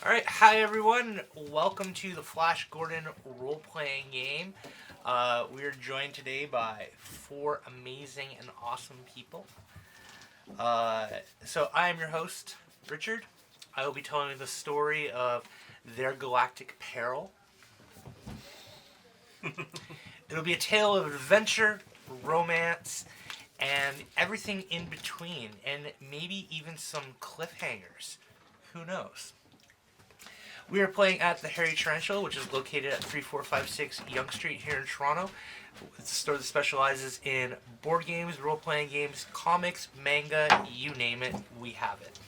Alright, hi everyone. Welcome to the Flash Gordon role-playing game. We are joined today by four amazing and awesome people. So I am your host, Richard. I will be telling you the story of their galactic peril. It'll be a tale of adventure, romance, and everything in between, and maybe even some cliffhangers. Who knows? We are playing at the Harry Tarantula, which is located at 3456 Yonge Street here in Toronto. It's a store that specializes in board games, role-playing games, comics, manga, you name it, we have it.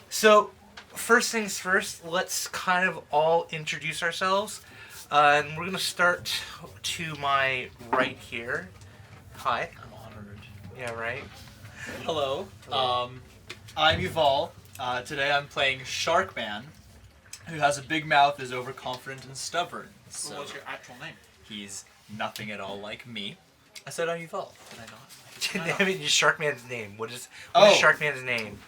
So, first things first, let's kind of all introduce ourselves. And we're going to start to my right here. Hi. I'm honored. Yeah, right? Hello. I'm Yuval. Today I'm playing Sharkman, who has a big mouth, is overconfident and stubborn. So what's your actual name? he's nothing at all like me. I said I'm Yuval. Did I not? I mean, Sharkman's name. What is Sharkman's name?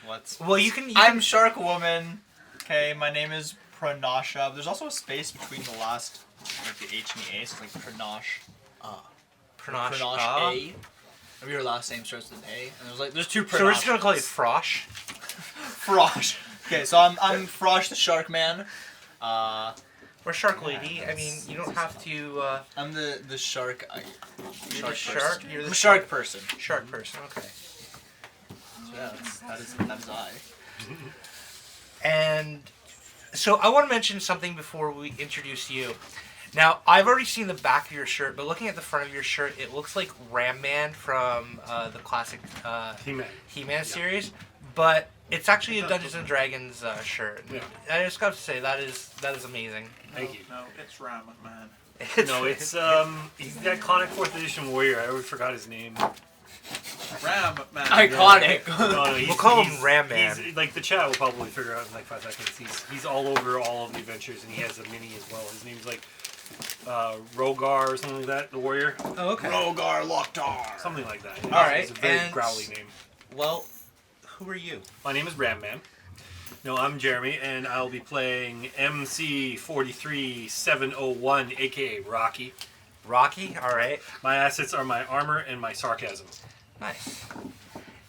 What's... Well, you can I'm Shark Woman. Okay, my name is Pranasha. There's also a space between the last, like the H and the A, so it's like Pranash. Pranash A. Maybe your last name starts with an A, and there's two Pranashas. So we're just gonna call you Frosh. Frosh. Okay, so I'm Frosh the Shark Man. Or Shark Lady. I mean, you don't have to. I'm the shark. You're the shark. You're the shark person. Shark person. Okay. So yeah, that is I. And so I want to mention something before we introduce you. Now, I've already seen the back of your shirt, but looking at the front of your shirt, it looks like Ram Man from the classic He-Man series, but it's actually a Dungeons and Dragons shirt. Yeah. I just got to say that is amazing. Thank you. No, it's Ram Man. No, it's he's the iconic 4th edition warrior. I already forgot his name. Ram Man. Iconic. No, We'll call him Ram Man. He's, like the chat will probably figure out in like 5 seconds. He's all over all of the adventures, and he has a mini as well. His name's like Rogar or something like that. The warrior. Oh, okay. Rogar Lochtar. Something like that. All right, It's a very and- growly name. Well, who are you? My name is Ram Man. No, I'm Jeremy, and I'll be playing MC 43701, aka Rocky. Rocky. All right. My assets are my armor and my sarcasm. Nice.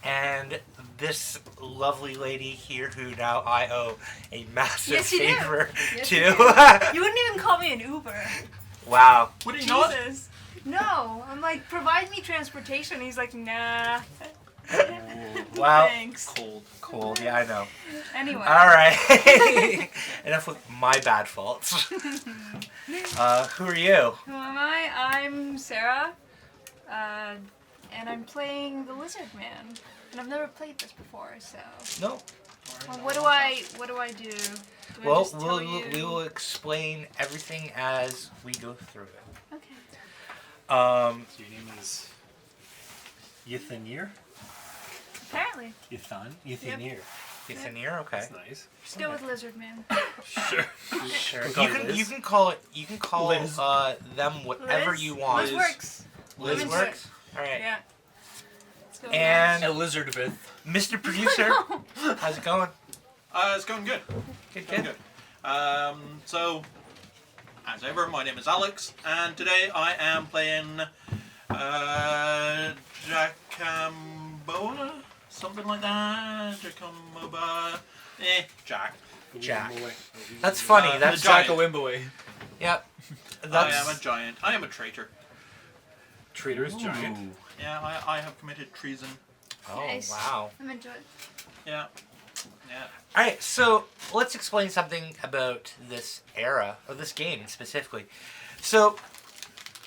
And this lovely lady here, who now I owe a massive Yes, you do. favor Yes, to. you You wouldn't even call me an Uber. Wow. What do you know? Jesus. No. I'm like, provide me transportation. He's like, nah. Wow. Thanks. Cold. Yeah, I know. Anyway. All right. Enough with my bad faults. Who are you? Who am I? I'm Sarah. And I'm playing the Lizard Man. And I've never played this before, so. No. Well, what do I do? Do I Well, just tell you? we will explain everything as we go through it. Okay. So your name is Ythanir? Apparently. Ythanir. It's in here. Okay. That's nice. Just go with Lizard Man. Sure. Sure. Can call You you can Liz. you can call it. You can call Liz. them whatever Liz? you want. Liz works. Liz I'm into works. All right. Yeah. Let's go with And Elizabeth. Mr. Producer, how's it going? It's going good. Good. Going good. So, as ever, my name is Alex, and today I am playing Jackamboa? Something like that. Jackamboa. Jack. That's funny. The That's giant. Jacko-Wimboe. Yep. I That's am a giant. I am a traitor. Traitor's giant. Yeah, I have committed treason. Oh Nice. wow. I'm into it. Yeah. All right, so let's explain something about this era, or this game specifically. So,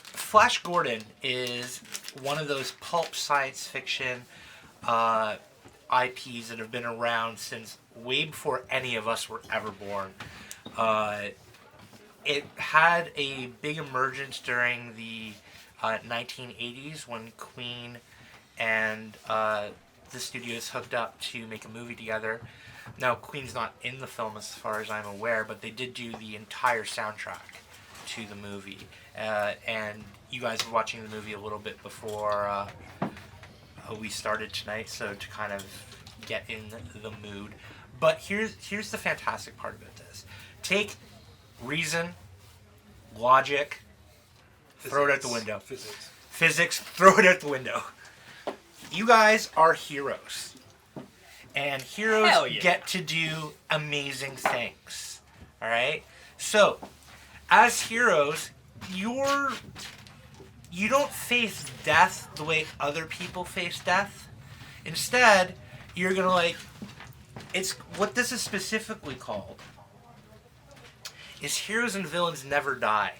Flash Gordon is one of those pulp science fiction IPs that have been around since way before any of us were ever born. It had a big emergence during the 1980s when Queen and the studios hooked up to make a movie together. Now, Queen's not in the film as far as I'm aware, but they did do the entire soundtrack to the movie. And you guys were watching the movie a little bit before we started tonight, so to kind of get in the mood. But here's the fantastic part about this. Take reason, logic, throw it out the window. Physics, throw it out the window. You guys are heroes. And heroes Hell yeah. get to do amazing things. Alright? So, as heroes, you don't face death the way other people face death. Instead, you're gonna it's what this is specifically called is heroes and villains never die.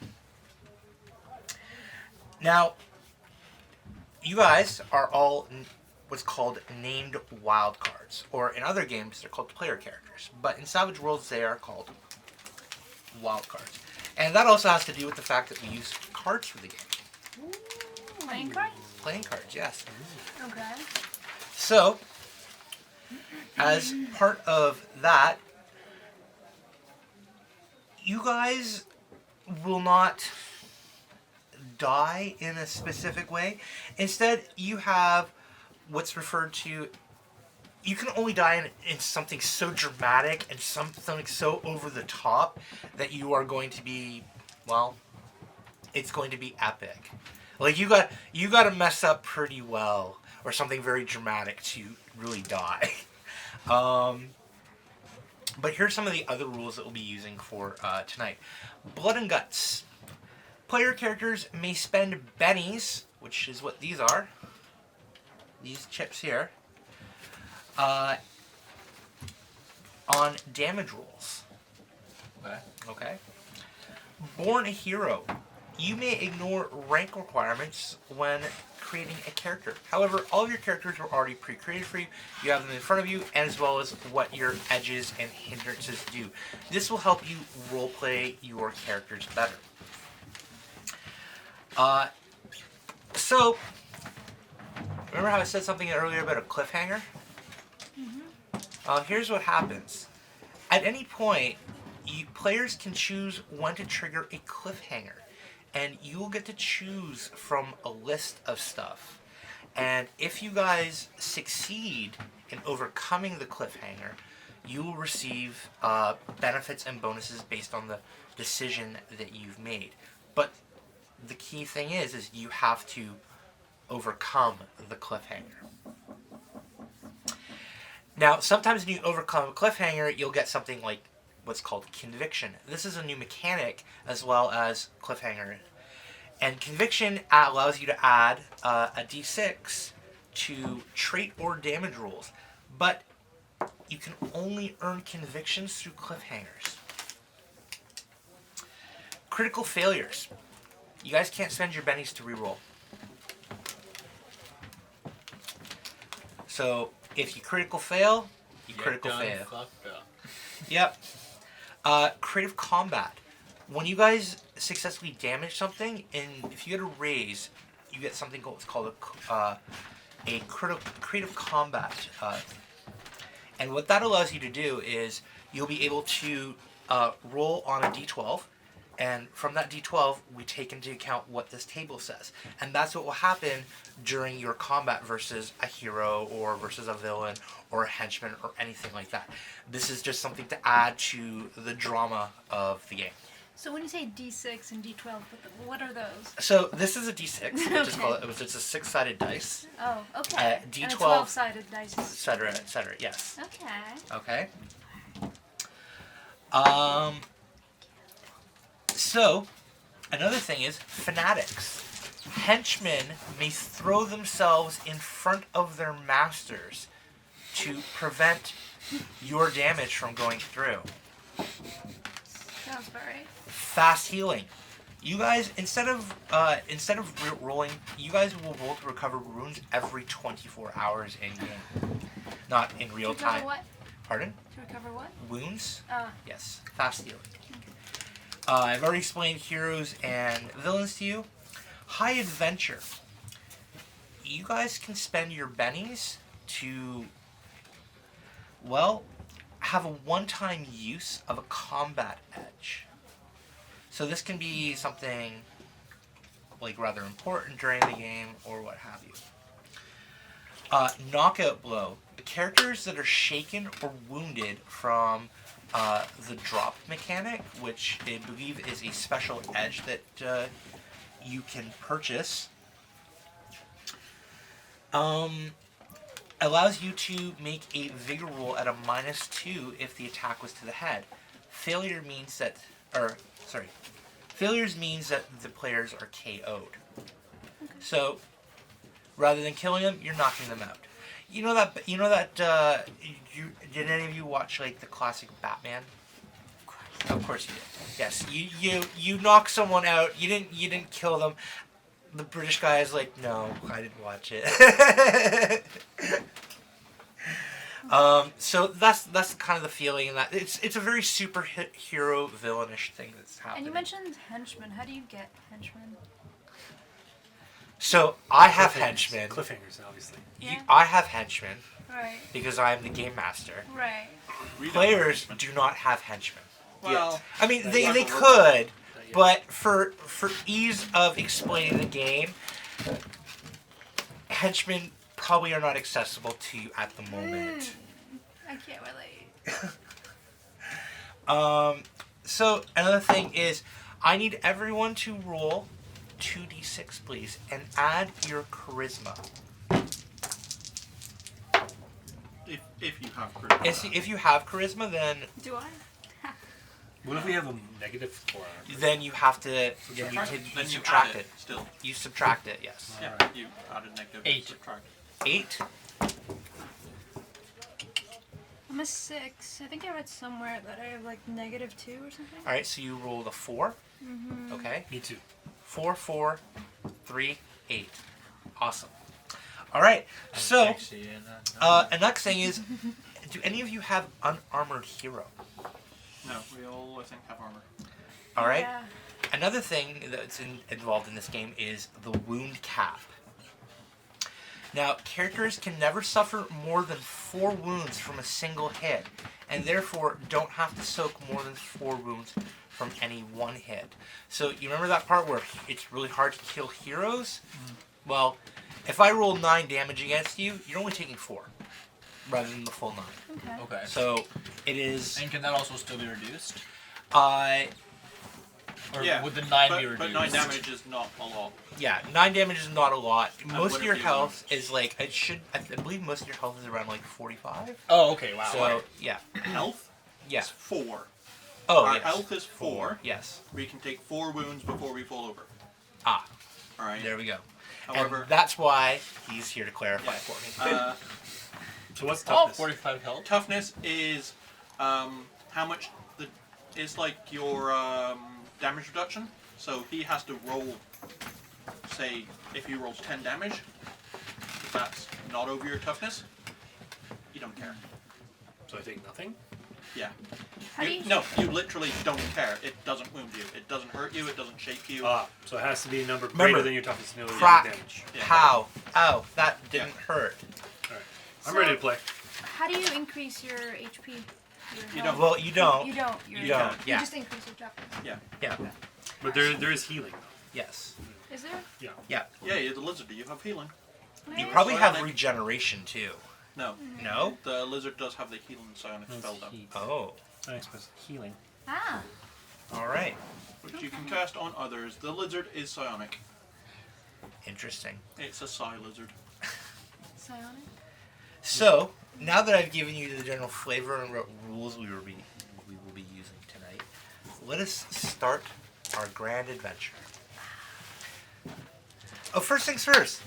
Now, you guys are all what's called named wild cards, or in other games they're called player characters, but in Savage Worlds they are called wild cards. And that also has to do with the fact that we use cards for the game. Playing cards? Playing cards, yes. Okay. So, as part of that, you guys will not die in a specific way. Instead, you have what's referred to, you can only die in something so dramatic and something so over the top that you are going to be, well, it's going to be epic. Like you got to mess up pretty well or something very dramatic to really die. But here's some of the other rules that we'll be using for tonight. Blood and guts. Player characters may spend bennies, which is what these are. These chips here. On damage rolls. Okay. Born a hero. You may ignore rank requirements when creating a character. However, all of your characters are already pre-created for you. You have them in front of you, as well as what your edges and hindrances do. This will help you roleplay your characters better. So, remember how I said something earlier about a cliffhanger? Here's what happens. At any point, players can choose when to trigger a cliffhanger. And you will get to choose from a list of stuff. And if you guys succeed in overcoming the cliffhanger, you will receive benefits and bonuses based on the decision that you've made. But the key thing is you have to overcome the cliffhanger. Now, sometimes when you overcome a cliffhanger, you'll get something like what's called conviction. This is a new mechanic as well as cliffhanger. And conviction allows you to add a d6 to trait or damage rolls. But you can only earn convictions through cliffhangers. Critical failures. You guys can't spend your bennies to reroll. So, if you critical fail, you critical fail. Fucked up. Yep. Creative combat. When you guys successfully damage something, and if you get a raise, you get something called a creative combat. And what that allows you to do is you'll be able to roll on a d12, and from that d12, we take into account what this table says. And that's what will happen during your combat versus a hero or versus a villain or a henchman or anything like that. This is just something to add to the drama of the game. So when you say D6 and D12, what are those? So this is a d6, which is Okay. called, it's a 6-sided dice, Oh, okay. D12, And a 12-sided dice. etc., etc. Yes. Okay. Okay. So, another thing is fanatics. Henchmen may throw themselves in front of their masters to prevent your damage from going through. Sounds very. Fast healing. You guys, instead of rolling, you guys will roll to recover wounds every 24 hours in game, not in real To recover time. what? Pardon? To recover what? Wounds? Ah. Yes. Fast healing. I've already explained heroes and villains to you. High adventure. You guys can spend your bennies to, well, have a one-time use of a combat edge. So this can be something like rather important during the game or what have you. Knockout blow. characters that are shaken or wounded from the drop mechanic, which I believe is a special edge that you can purchase, allows you to make a vigor roll at a -2 if the attack was to the head. Failures means that the players are KO'd. So, rather than killing them, you're knocking them out. Did any of you watch like the classic Batman? Of course you did. Yes, you knock someone out. You didn't kill them. The British guy is like, no, I didn't watch it. So that's kind of the feeling in that it's a very superhero villainish thing that's happening. And you mentioned henchmen. How do you get henchmen? So I have henchmen. Cliffhangers, obviously. Yeah. I have henchmen Right. because I am the game master. Right. We don't Players have do not have henchmen. Well, I mean, Not they yet. could, Not yet. but for ease of explaining the game, henchmen probably are not accessible to you at the moment. I can't relate. So another thing is, I need everyone to roll 2d6, please, and add your charisma. if you have charisma. If you have charisma, then Do I? What if we have a negative for our... then you have to Then you you subtract add it. still. You subtract it. Yes. Yeah, Alright. you added negative. 8. Subtract. 8. I'm a 6. I think I read somewhere that I have like -2 or something. All right. So you rolled a 4. Mm-hmm. Okay. Me too. 4, 4, 3, 8. Awesome. All right. So the next thing is, do any of you have unarmored hero? No, we all I think have armor. All right. Yeah. Another thing that's involved in this game is the wound cap. Now, characters can never suffer more than 4 wounds from a single hit, and therefore don't have to soak more than 4 wounds from any one hit. So you remember that part where it's really hard to kill heroes? Well, if I roll 9 damage against you, you're only taking 4, rather than the full 9. Okay. Okay. So it is. And can that also still be reduced? Or Yeah, would the 9 be reduced? But 9 damage is not a lot. Yeah, 9 damage is not a lot. Most of your whatever you health is like I believe most of your health is around like 45. Oh, okay, wow. So yeah, Health yeah. is 4. Oh Our yes. health is 4. Yes. We can take 4 wounds before we fall over. Ah, Alright. there we go. However, And that's why he's here to clarify Yeah. for me. So what's Oh, toughness? 45 health. toughness is how much it's like your damage reduction. So he has to roll, say, if he rolls 10 damage, if that's not over your toughness, you don't care. So I take nothing? Yeah. How do you? No, you literally don't care. It doesn't wound you. It doesn't hurt you. It doesn't shake you. So it has to be a number Remember, greater than your toughness to know crack. damage. Yeah. Pow! Ow! That didn't hurt. Alright. I'm So- ready to play. How do you increase your HP? Your You health? Well, you don't. You don't. You don't. You Yeah. just increase your toughness. Yeah. But there is healing. Yes. Is there? Yeah. Yeah, you're the lizard. You have healing. You Where? probably have Psionic. regeneration too. No, No? the lizard does have the healing psionic spell though, Oh. Healing. Ah. All right. which you can cast on others. The lizard is psionic. Interesting. It's a psi lizard. Psionic. So now that I've given you the general flavor and rules we will be using tonight, let us start our grand adventure. Oh, first things first.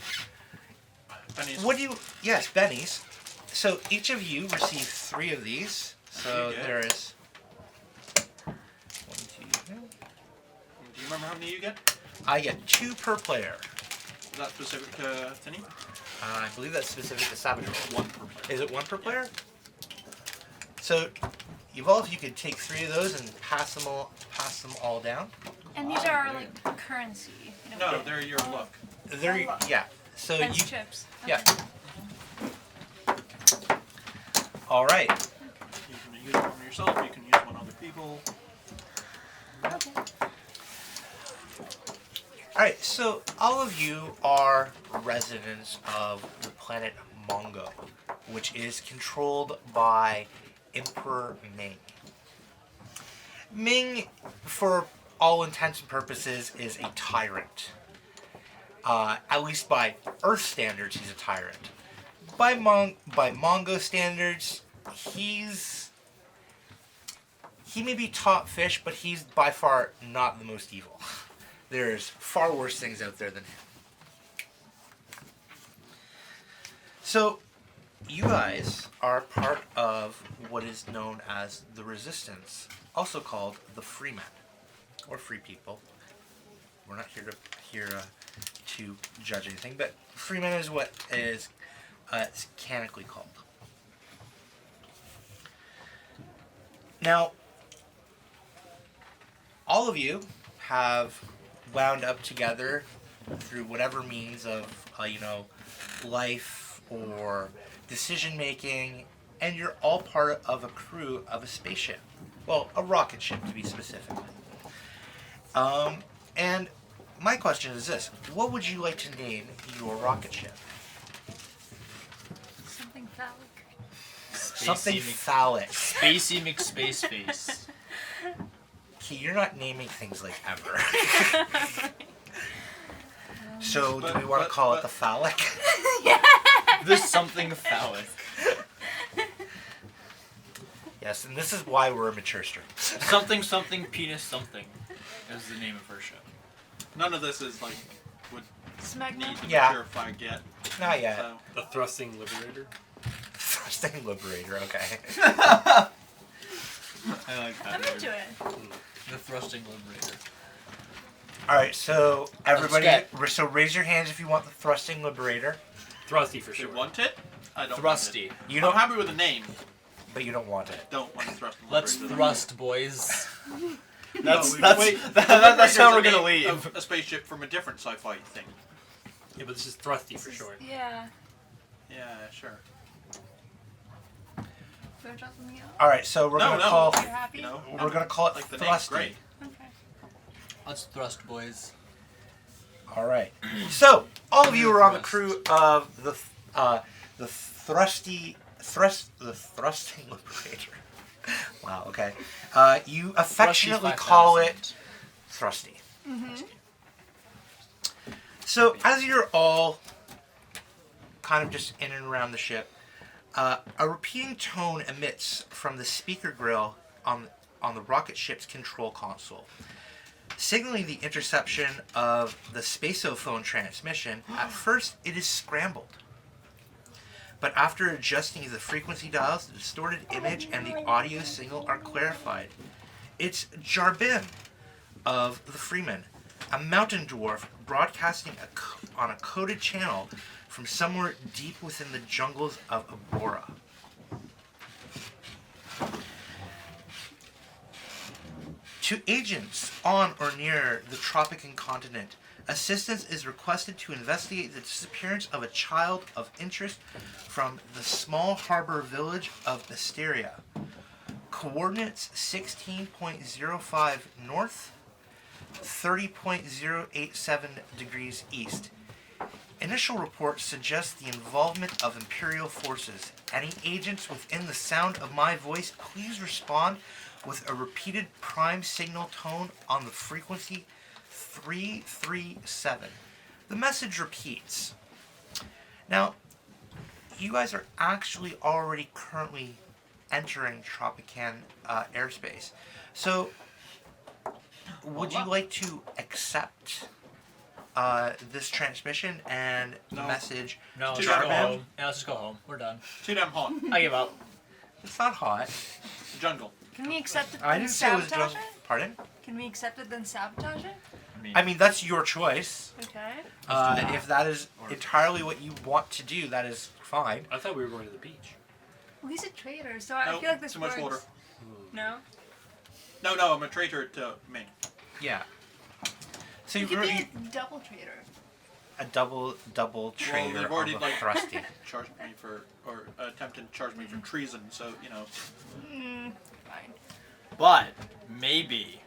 Benny's. What do you? Yes, bennies. So each of you receive 3 of these. So You get. there is 1, 2. Do you remember how many you get? I get 2 per player. Is that specific to Tinny? I believe that's specific to Savage Roll. 1 per player. Is it 1 per player? So, Evolve, you could take 3 of those and pass them all down. And these are like currency. You know, No, they're your luck. There, yeah. So Fence you, chips. yeah. Okay. all right. You can use one on yourself. You can use one on other people. Okay. All right. So all of you are residents of the planet Mongo. which is controlled by Emperor Ming. Ming, for all intents and purposes, is a tyrant. At least by Earth standards, he's a tyrant. By Mongo standards, he may be top fish, but he's by far not the most evil. There's far worse things out there than him. So, you guys are part of what is known as the Resistance, also called the Freemen, or Free People. We're not here to judge anything, but Freemen is what is it's canonically called. Now, all of you have wound up together through whatever means of, life or decision making, and you're all part of a crew of a spaceship. Well, a rocket ship to be specific. And my question is this: what would you like to name your rocket ship? Something phallic. Something phallic. Spacey McSpaceface. Key, you're not naming things like ever. So, do we want to call it the phallic? There's something phallic. Yes, and this is why we're a mature stream. Something penis something is the name of her show. None of this is like would Smegma. need to Yeah. mature if I get. Not yet. So, The thrusting liberator. Thrusting Liberator, okay. I like that. I'm word. into it. The thrusting liberator. Alright, so everybody, get- so raise your hands if you want the Thrusting Liberator. Thrusty for if you sure. want it, I don't. Thrusty. Want You it. don't, I'm happy with the name. but you don't want it. Don't want to thrust. and Let's liberator. thrust, boys. No, That's wait, that's how we're Liberator's a gonna name leave. of a spaceship from a different sci-fi thing. Yeah, but this is thrusty for sure. Yeah. Yeah, sure. Do you want to try something else? Alright, so we're No, gonna no. call You're happy? You know, we're gonna call it like the name's Thrusty. great. Okay. Let's thrust, boys. Alright. So, all of you are on the Thrust. crew of the Thrusting Liberator. Wow, okay. You affectionately Thrusty call 5000. it Thrusty. Mm-hmm. So, as you're all kind of just in and around the ship, a repeating tone emits from the speaker grill on the rocket ship's control console, signaling the interception of the spacophone transmission. At first, it is scrambled. But after adjusting the frequency dials, the distorted image and the audio signal are clarified. It's Jarbin of the Freeman, a mountain dwarf broadcasting on a coded channel from somewhere deep within the jungles of Aurora. To agents on or near the Tropican continent, assistance is requested to investigate the disappearance of a child of interest from the small harbor village of Mysteria. Coordinates 16.05 north, 30.087 degrees east. Initial reports suggest the involvement of Imperial forces. Any agents within the sound of my voice, please respond with a repeated prime signal tone on the frequency 337. The message repeats. Now, you guys are actually already currently entering Tropican airspace. So, would you like to accept this transmission and the No. message? No, Too let's just go damn home. Yeah, let's just go home. We're done. Too damn hot. I give up. It's not hot. Jungle. Can we accept it I then didn't say it was sabotage just. it? Pardon? Can we accept it then sabotage it? I mean, that's your choice. Okay. If that is entirely what you want to do, that is fine. I thought we were going to the beach. Well, he's a traitor, so I Nope, feel like this too much works. water. No? No, I'm a traitor to Ming. Yeah. So You you could be really a double traitor. a double traitor they've already, of a like- thrusty. Charged me for, or attempted to charge me for treason. So you know, Fine. But maybe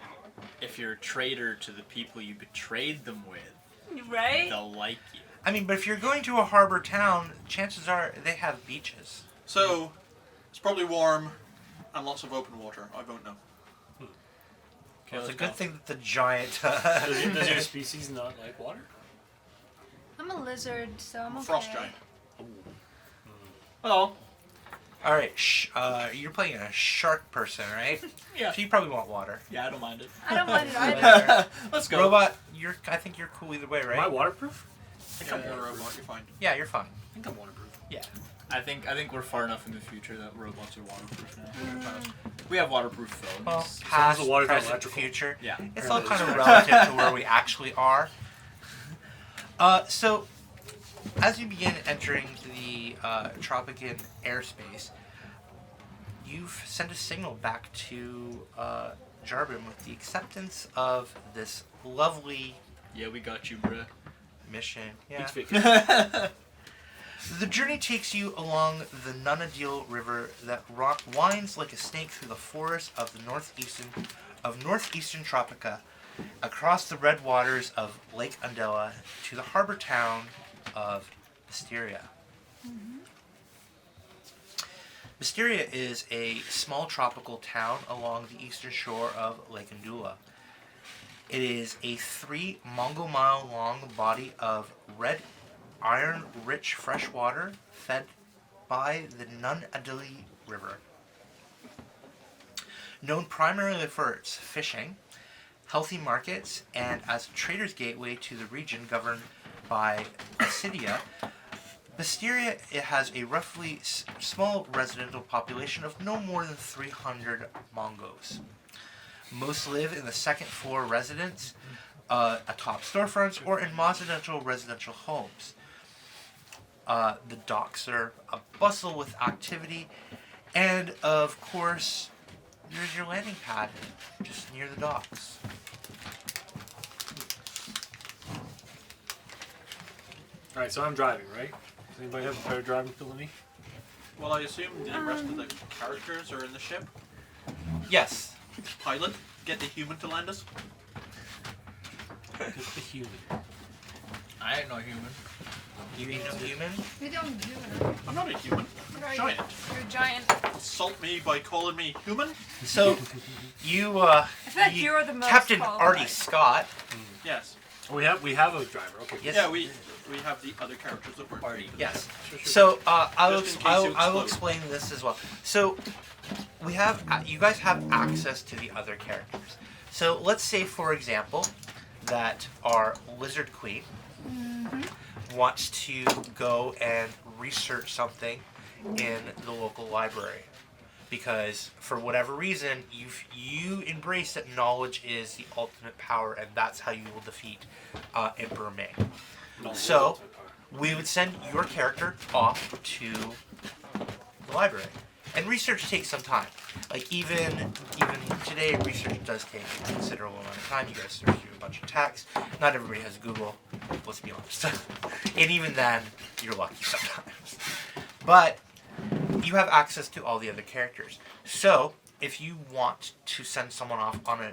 if you're a traitor to the people you betrayed them with, Right? they'll like you. I mean, but if you're going to a harbor town, chances are they have beaches. So, it's probably warm and lots of open water. I don't know. Okay, It's a let's good go. thing that the giant. Does your species not like water? I'm a lizard, so I'm okay. Frost giant. Well, All right, you're playing a shark person, right? yeah. So you probably want water. Yeah, I don't mind it. I don't mind it either. Let's go. Robot, I think you're cool either way, right? Am I waterproof? I think I'm a robot. You're fine. Yeah, you're fine. I think I'm waterproof. Yeah. I think we're far enough in the future that robots are waterproof now. We have waterproof phones. Well, as past, the water's not present, electrical. future. Yeah. It's all kind of relative to where we actually are. So, as you begin entering the Tropican airspace, you've sent a signal back to Jarbin with the acceptance of this lovely Yeah, we got you, bruh. mission. Beach Yeah. vacation. The journey takes you along the Nunadil River that winds like a snake through the forest of the northeastern Tropica, across the red waters of Lake Undella to the harbor town of Mysteria. Mysteria is a small tropical town along the eastern shore of Lake Undula. It is a 3 Mongol mile long body of red iron-rich fresh water fed by the Nunadili River. Known primarily for its fishing, healthy markets, and as a trader's gateway to the region governed by Assidia, Mysteria it has a roughly small residential population of no more than 300 Mongos. Most live in the second floor residence, atop storefronts, or in residential homes. The docks are a bustle with activity, and of course, there's your landing pad just near the docks. Alright, so I'm driving, right? Does anybody have a better driving skill than me? Well, I assume the rest of the characters are in the ship. Yes. Pilot, get the human to land us. Just the human. I ain't no human. You ain't no human? You don't do it. I'm not a human. What I'm are a you? giant. You're a giant. Insult me by calling me human? So, you, I feel like you're the most Captain qualified. Artie Scott. Yes. We have a driver. Okay. Yes. Yeah, we have the other characters that weren't Party. paid. Yes. Sure. So I will Just in case you I will explode. explain this as well. So we have you guys have access to the other characters. So let's say, for example, that our Lizard Queen wants to go and research something in the local library. Because for whatever reason, you embrace that knowledge is the ultimate power, and that's how you will defeat Emperor Ming. No, So, we would send your character off to the library. And research takes some time. Like even today, research does take a considerable amount of time. You guys search through a bunch of text. Not everybody has Google, let's be honest. And even then, you're lucky sometimes. But you have access to all the other characters. So, if you want to send someone off on a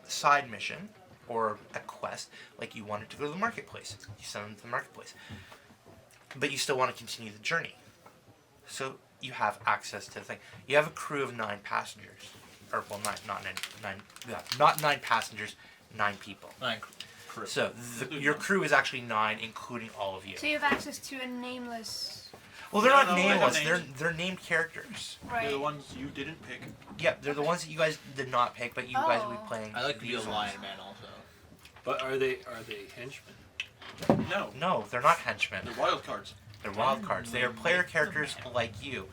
side mission or a quest, like you wanted to go to the marketplace, you send them to the marketplace. But you still want to continue the journey. So you have access to the thing. You have a crew of 9 passengers. Or, well, not 9 passengers, 9 people. Crew. So your crew is actually 9, including all of you. So you have access to a nameless. Well, they're No, not no, I have nameless. names. They're named characters. Right. They're the ones you didn't pick. Yep, they're the ones that you guys did not pick, but you guys will be Oh. playing. I like to be a these lion ones. man also. But are they henchmen? No, No, they're not henchmen. they're wild cards. They're wild cards. They are player characters like you.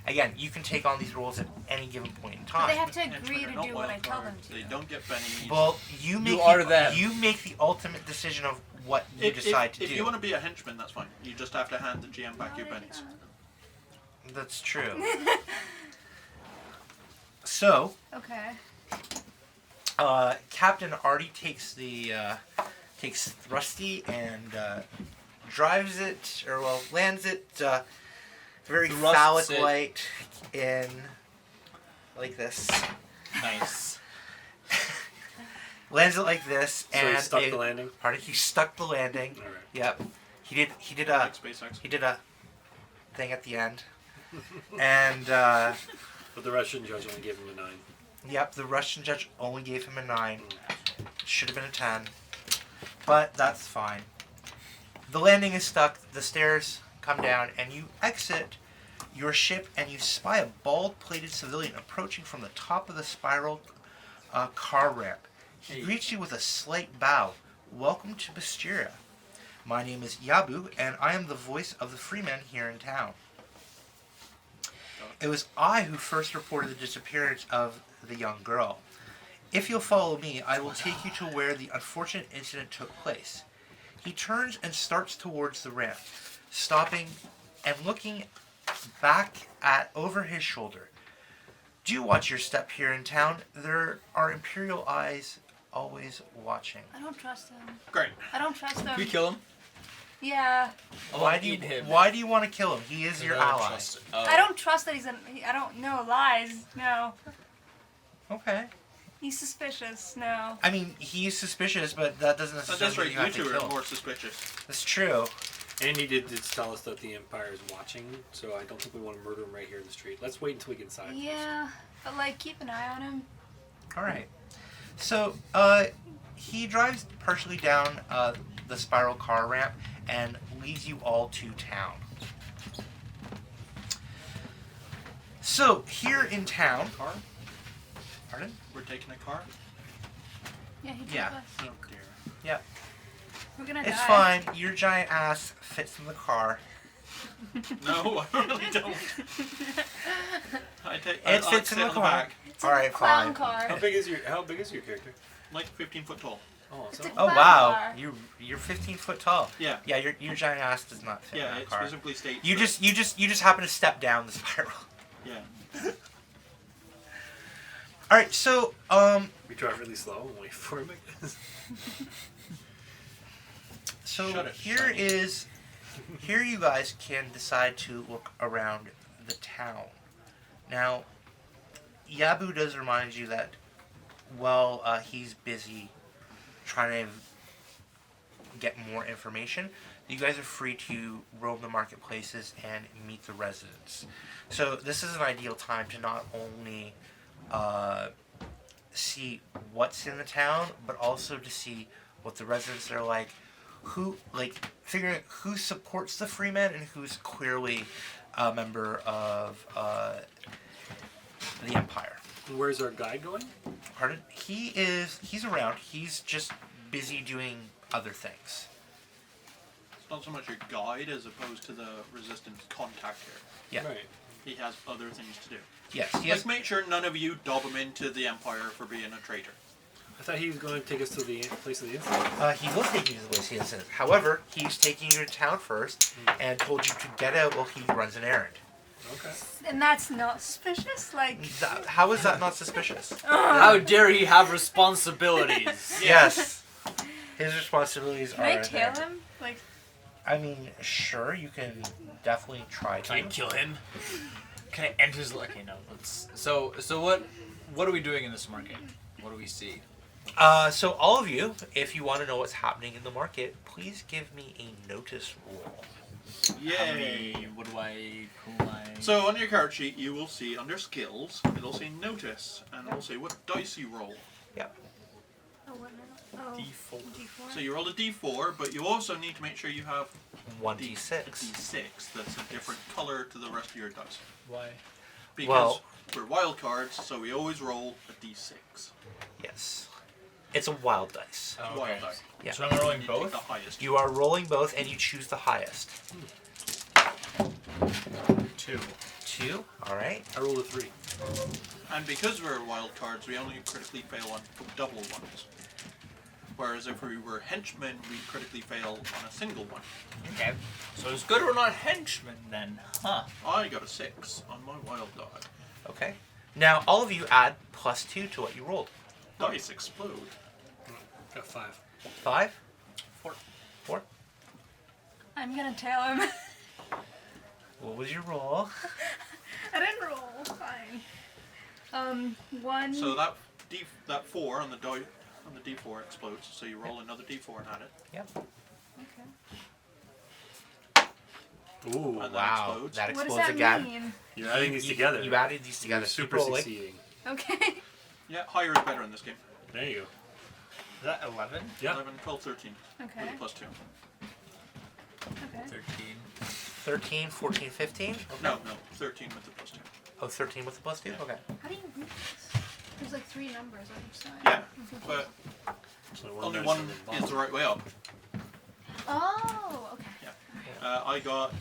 Again, you can take on these roles at any given point in But time. they have to Henchmen agree are to not do what wild I tell them cards. to. They don't get bennies. Well, you make are them. You make the ultimate decision of what you decide to if do. you want to be a henchman, that's fine. You just have to hand the GM back your bennies. That's true. So, Okay. Captain Artie takes Thrusty and drives it, or well, lands it very Thrusts phallic it. light in like this. Nice. Lands it like this, So and he stuck the landing? Pardon, he stuck the landing. Alright. Yep. He did Like SpaceX. a thing at the end, and But the Russian judge only gave him a 9. yep, the Russian judge only gave him a 9. Should have been a 10, but that's fine. The landing is stuck. The stairs come down, and you exit your ship, and you spy a bald-plated civilian approaching from the top of the spiral car ramp. He greets you with a slight bow. Welcome to Bastyria. My name is Yabu, and I am the voice of the freemen here in town. It was I who first reported the disappearance of the young girl. If you'll follow me, I will take you to where the unfortunate incident took place. He turns and starts towards the ramp, stopping and looking back over his shoulder. Do watch your step here in town. There are Imperial eyes always watching. I don't trust him. Great. I don't trust him. Can we kill him? Yeah. Why do you want to kill him? He is your ally. I don't trust that I don't know lies. No. Okay. He's suspicious. No. I mean, he's suspicious, but that doesn't That's necessarily right. mean you You have to two kill are him. more suspicious. That's true. And he did tell us that the Empire is watching, so I don't think we want to murder him right here in the street. Let's wait until we get inside. Yeah, but like keep an eye on him. All right. So, he drives partially down the spiral car ramp and leads you all to town. So, here in town... Car? Pardon? We're taking a car? Yeah, he took Yeah. us. Oh dear. Yeah. We're gonna It's die. fine. Your giant ass fits in the car. No, I really don't. It fits in the car. back. It's All a right, clown fine. car. How big is your character? Like 15 foot tall. Oh, It's so a Oh clown wow, car. you're 15 foot tall. Yeah. Yeah, your giant ass does not fit Yeah, in it that car. specifically states. You that- just happen to step down the spiral. Yeah. All right, so we drive really slow and wait for him, I guess. so Shut it, here you guys can decide to look around the town. Now, Yabu does remind you that while he's busy trying to get more information, you guys are free to roam the marketplaces and meet the residents. So this is an ideal time to not only see what's in the town, but also to see what the residents are like, figuring out who supports the Freemen and who's clearly a member of the Empire. Where's our guy going? Pardon? He's around. He's just busy doing other things. It's not so much a guide as opposed to the resistance contact here. Yeah. Right. He has other things to do. Yes, he has. Let's make sure none of you dob him into the Empire for being a traitor. I thought he was going to take us to the place of the incident. He will take you to the place he incident. However, he's taking you to town first and told you to get out while he runs an errand. Okay. And that's not suspicious. Like, How is that not suspicious? How dare he have responsibilities? Yes. His responsibilities can are I tail there. him? Like, I mean, sure, you can definitely try to. Can I kill him? Can I enter his... Okay, no. Let's... So what are we doing in this market? What do we see? So all of you, if you want to know what's happening in the market, please give me a notice roll. How many... What do I... Who am I... So on your card sheet, you will see under skills, it'll say notice, and it'll say what dice you roll. Yep. oh, what now? Oh, Default. D4. So you roll a d4, but you also need to make sure you have 1d6. a d6 that's a different color to the rest of your dice. Why? Because Well- we're wild cards, so we always roll a d6. Yes. It's a wild dice. Oh, Wild okay. dice. Yeah. So I'm rolling You take both? the highest. You are rolling both, and you choose the highest. 2. 2. All right. I rolled a 3. And because we're wild cards, we only critically fail on double ones. Whereas if we were henchmen, we'd critically fail on a single one. Okay. So it's good we're not henchmen then, huh? I got a 6 on my wild die. Okay. Now all of you add +2 to what you rolled. Dice explode. Got 5. 5. 4. 4. I'm gonna tail him. What was your roll? I didn't roll. Fine. 1. So that 4 on the die on the d4 explodes. So you roll another d4 and add it. Yep. Okay. Ooh, And Wow, explodes. that What explodes does that again. mean? you're adding these together. You added these together. You're super People like- succeeding. Okay. Yeah, higher is better in this game. There you go. Is that 11? Yeah. 11, 12, 13. Okay. With a plus 2. Okay. 13. 13, 14, 15? No, 13 with the plus 2. Oh, 13 with the plus 2? Yeah. Okay. How do you read this? There's like 3 numbers on each side. Yeah, I'm confused. but So only dice one on the is bottom. the right way up. Oh, okay. I got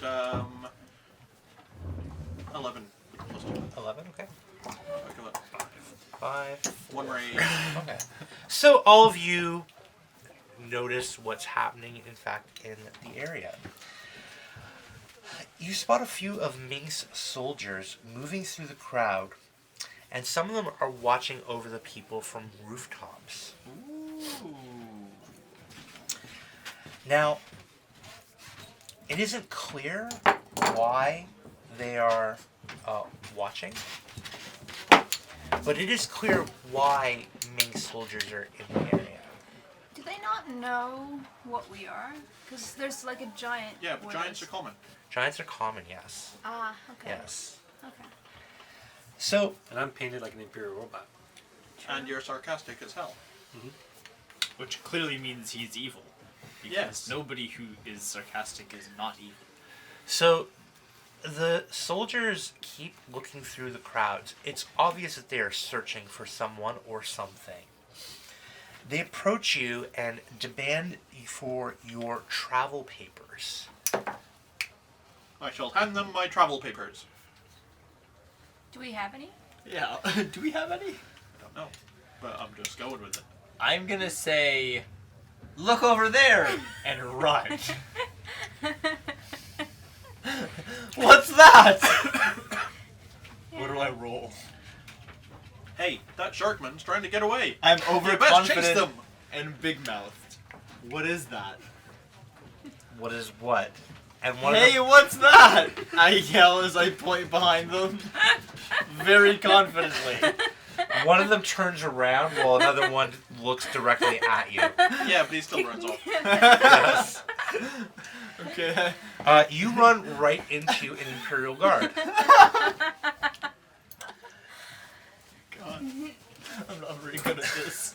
11 with the plus 2. 11, okay. I got 5. 1 rage. Okay. So all of you notice what's happening, in fact, in the area. You spot a few of Ming's soldiers moving through the crowd, and some of them are watching over the people from rooftops. Ooh. Now, it isn't clear why they are watching, but it is clear why Ming soldiers are in the area. Do they not know what we are? Because there's like a giant. Yeah, but with giants are us. common. Giants are common, yes. Ah, okay. Yes. Okay. So, And I'm painted like an Imperial robot. And you're sarcastic as hell. Which clearly means he's evil. Because Yes. nobody who is sarcastic is not evil. So, the soldiers keep looking through the crowds. It's obvious that they are searching for someone or something. They approach you and demand for your travel papers. I shall hand them my travel papers. Do we have any? Yeah. Do we have any? I don't know, but I'm just going with it. I'm gonna say, look over there and run. What's that? What do I roll? Hey, that sharkman's trying to get away. I'm You best chase overconfident them. and big-mouthed. What is that? What is what? And one Hey, of what's that? I yell as I point behind them, very confidently. them turns around while another one looks directly at you. Yeah, but he still runs off. Yes. Okay. You run right into an Imperial Guard. God, I'm not very good at this.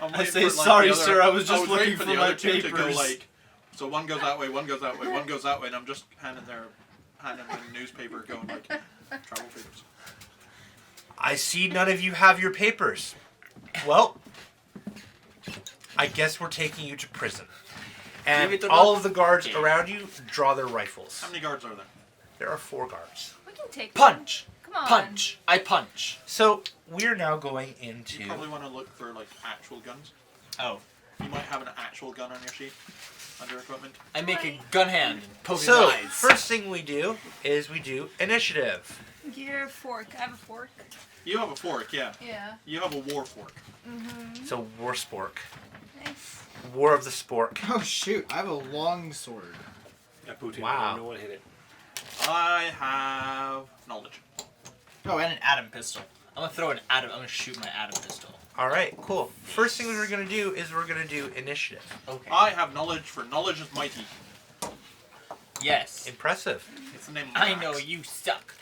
I'm I waiting say, for, like, "Sorry, the other- sir, I was just waiting looking for for the my other two to go papers." like. So one goes that way, one goes that way, one goes that way, and I'm just handing the newspaper, going like, travel papers. I see none of you have your papers. Well, I guess we're taking you to prison. And Give it to all us. of the guards Okay. around you draw their rifles. How many guards are there? There are 4 guards. We can take Punch! Them. Come on. Punch! I punch. So we're now going You into. probably want to look for like actual guns. Oh. You might have an actual gun on your sheet under equipment. I make a gun hand and poke So his eyes. first thing we do is we do initiative. Your fork. I have a fork. You have a fork, yeah. Yeah. You have a war fork. So war spork, Nice. war of the spork. Oh shoot, I have a long sword. Got booted. Wow. No one hit it. I have knowledge. Oh, and an Atom pistol. I'm gonna throw an atom. I'm gonna shoot my atom pistol. All right, cool. First thing we're gonna do is we're gonna do initiative. Okay. I have knowledge, for knowledge is mighty. Yes. It's Impressive. the name of my I axe. know you suck.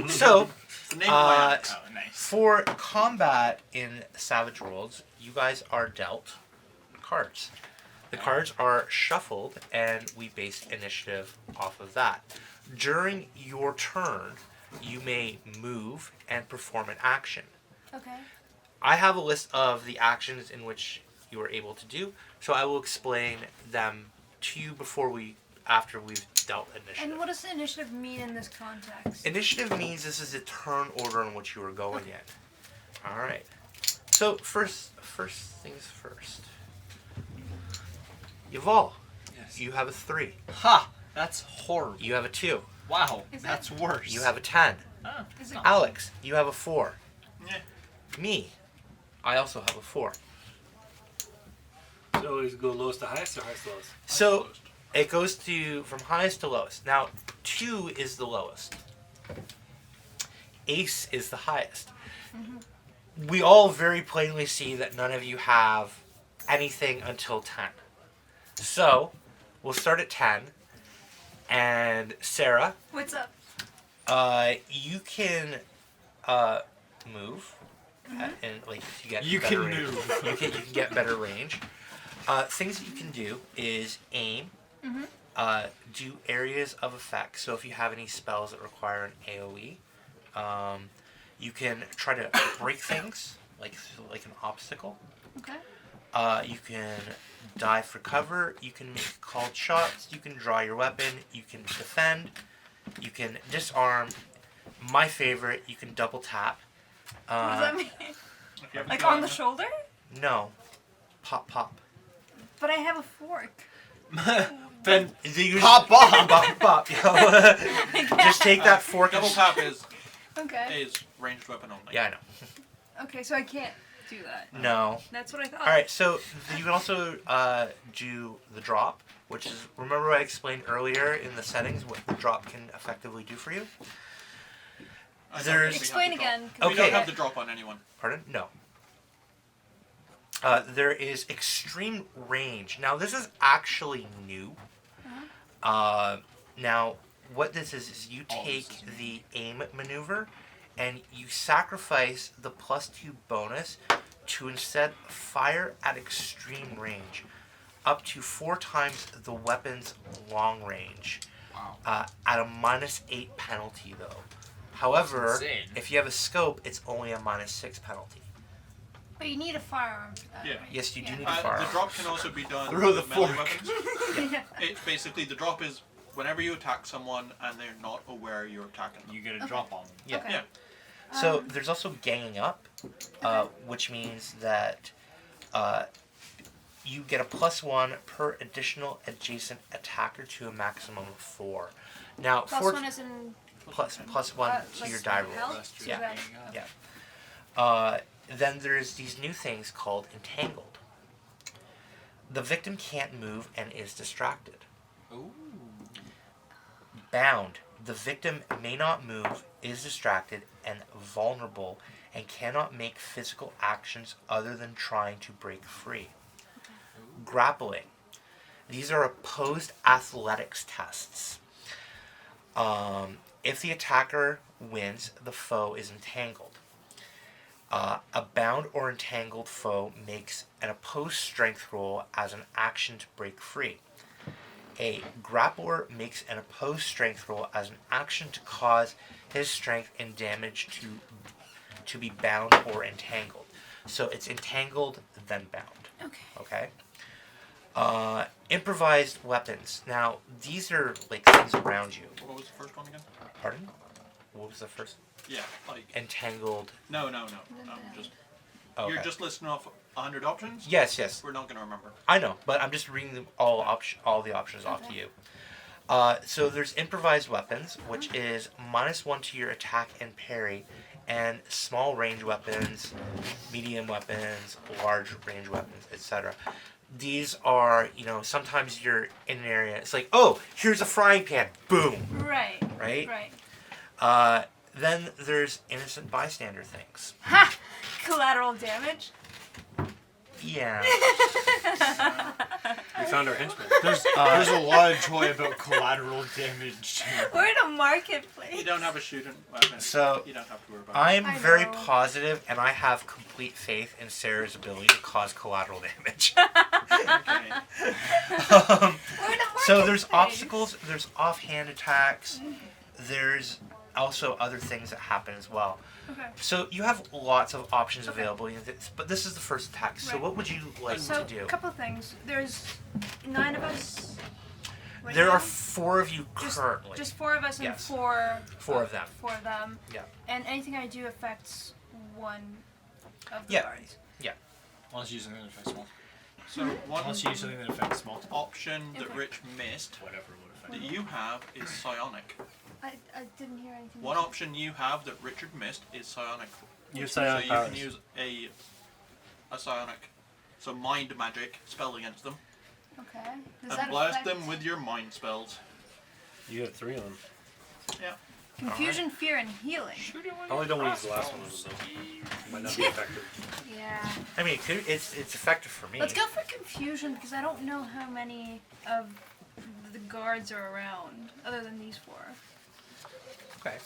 So It's the name of my axe. Oh, nice. for combat in Savage Worlds, you guys are dealt cards. The cards are shuffled, and we base initiative off of that. During your turn, you may move and perform an action. Okay. I have a list of the actions in which you are able to do, so I will explain them to you after we've dealt initiative. And what does the initiative mean in this context? Initiative means this is the turn order in which you are going in. All right. So first things first. Yuval, Yes. you have a 3. Ha! That's horrible. You have a 2. Wow. Is it? That's worse. You have a 10. Oh, Is it- Alex, you have a 4. Yeah. Me, I also have a 4. So is it go lowest to highest or highest to lowest? So it goes from highest to lowest. Now 2 is the lowest. Ace is the highest. We all very plainly see that none of you have anything until 10. So we'll start at 10. And Sarah, What's up? you can move, and like you get You better can range. move. You can get better range. Things that you can do is aim. Do areas of effect. So if you have any spells that require an AOE, you can try to break things like an obstacle. Okay. You can dive for cover. You can make called shots. You can draw your weapon. You can defend. You can disarm. My favorite, you can double tap. What does that mean? If you have a Like gun- on the shoulder? No. Pop, pop. But I have a fork. Then Pop, pop, pop, pop. Just take that fork. Double and- tap is Okay. ranged weapon only. Yeah, I know. Okay, so I can't do that. No. That's what I thought. All right, so you can also do the drop, which is, remember what I explained earlier in the settings what the drop can effectively do for you? I don't There's- think we Explain have the drop. again. 'cause We Okay. don't have the drop on anyone. Pardon? No. There is extreme range. Now, this is actually new. Now, what this is you take the aim maneuver and you sacrifice the +2 bonus to instead fire at extreme range, up to 4 times the weapon's long range, Wow. at a -8 penalty though. However, That's insane. if you have a scope, it's only a -6 penalty. But you need a firearm for that. Yeah. right? Yes, you do Yeah. need a firearm. The drop can also be done Throw with the melee fork. weapons. Yeah. It's basically the drop is whenever you attack someone and they're not aware you're attacking them. you get a Okay. drop on them. Yeah. Okay. Yeah. So there's also ganging up, which means that you get a +1 per additional adjacent attacker to a maximum of 4. Now, +1 is in. +1 to like your die roll. health? That's true. Yeah. Okay. Yeah. Then there's these new things called entangled. The victim can't move and is distracted. Ooh. Bound. The victim may not move, is distracted, and vulnerable, and cannot make physical actions other than trying to break free. Grappling. These are opposed athletics tests. If the attacker wins, the foe is entangled. A bound or entangled foe makes an opposed strength roll as an action to break free. A grappler makes an opposed strength roll as an action to cause his strength and damage to be bound or entangled. So it's entangled, then bound. Okay. Okay? Improvised weapons. Now, these are like things around you. What was the first one again? Pardon? What was the first? Yeah, like Entangled. no. Just Okay. you're just listing off 100 options. Yes, yes. We're not gonna remember. I know, but I'm just reading them all the options off to you. So there's improvised weapons, which is -1 to your attack and parry, and small range weapons, medium weapons, large range weapons, etc. These are, sometimes you're in an area, it's like, oh, here's a frying pan, boom, Right. right? Right. Then there's innocent bystander things. Ha! Collateral damage. Yeah. We found our henchman. There's a lot of joy about collateral damage. We're in a marketplace. You don't have a shooting weapon. So you don't have to worry about I'm I very know. positive, and I have complete faith in Sarah's ability to cause collateral damage. it. Okay. We're in a So there's marketplace. obstacles, there's offhand attacks, there's also other things that happen as well. Okay. So you have lots of options Okay. available, but this is the first attack. So Right. what would you like So, to do? a couple things. There's 9 of us. right There now. are 4 of you Just- currently. Just 4 of us and Yes. 4. 4 of them. 4 of them. Yeah. And anything I do affects one of the Yeah. parties. Unless you use something that affects multiple. So one Unless you use something that affects multiple. option that Okay. Rich missed Whatever would affect. that you have is psionic. I didn't hear anything. One option you have that Richard missed is psionic. Use So psionic you powers. can use a psionic, so mind magic spell against them, Okay. Does and that blast affect them with your mind spells. You have 3 of them. confusion, fear, and healing? Probably don't want to use the last one though. Might not be effective. Yeah. I mean, it's effective for me. Let's go for confusion because I don't know how many of the guards are around, other than these 4. Okay.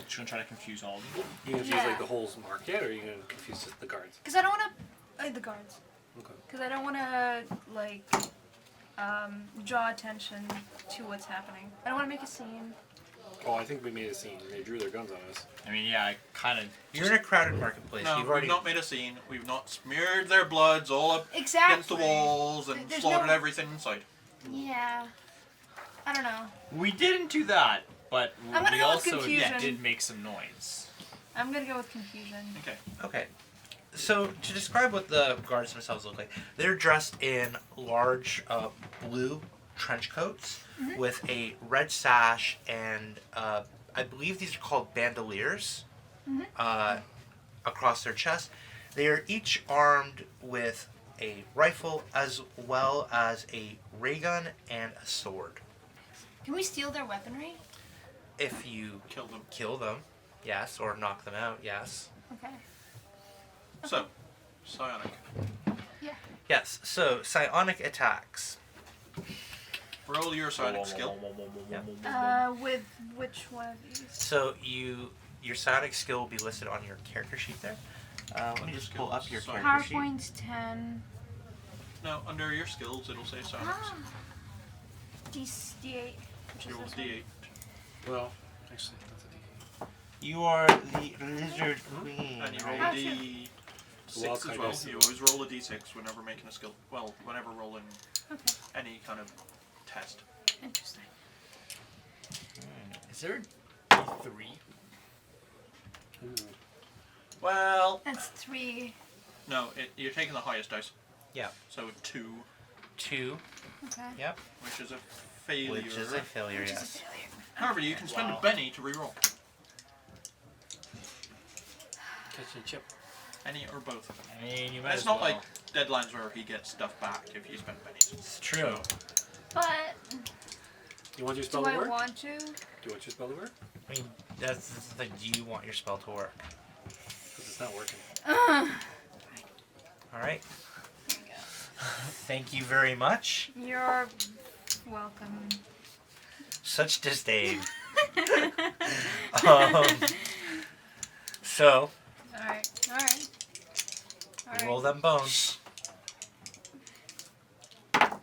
Just gonna try to confuse all of them. You confuse Yeah. like the whole market, or are you gonna confuse just the guards? Because I don't want to... the guards. Okay. Because I don't want to, like, draw attention to what's happening. I don't want to make a scene. Oh, I think we made a scene. They drew their guns on us. I mean, yeah, I kind of. You're in a crowded marketplace. No, You've already. we've not made a scene. We've not smeared their bloods all up Exactly. against the walls and There's slaughtered no- everything inside. Yeah. I don't know. We didn't do that, but I'm gonna we go with also confusion. did make some noise. I'm going to go with confusion. Okay. Okay. So, to describe what the guards themselves look like, they're dressed in large blue trench coats with a red sash and I believe these are called bandoliers across their chest. They are each armed with a rifle as well as a ray gun and a sword. Can we steal their weaponry? If you Kill them. yes, or knock them out, yes. Okay. So, psionic. Yes, so psionic attacks. Roll your psionic skill. With which one of these? So your psionic skill will be listed on your character sheet there. Let me just pull up your Sorry. character sheet. PowerPoint's 10. No, under your skills, it'll say psionics. Ah. D8. Which You is roll this one? D8. Well, actually, that's a D8. You are the lizard queen. And you roll Ah, a shit. D6 Well, as I well. guess- You always roll a D6 whenever making a skill. Well, whenever rolling Okay. any kind of test. Interesting. Is there a D3? Ooh. Well, That's 3. no, you're taking the highest dice. Yeah. So 2, 2. Okay. Yep. which is a failure. Which is a failure, Which is a yes. failure. However, you can spend Wow. a penny to reroll. Catch a chip. Any or both. I mean, you might It's as not well. like deadlines where he gets stuff back if you spend pennies. It's true. But You want your do spell to I work? want to? Do you want your spell to work? I mean, that's the thing. Do you want your spell to work? Because it's not working. All right. There you go. Thank you very much. You're welcome. Such disdain. um, so, Alright. Alright. Alright. roll them bones. Wow.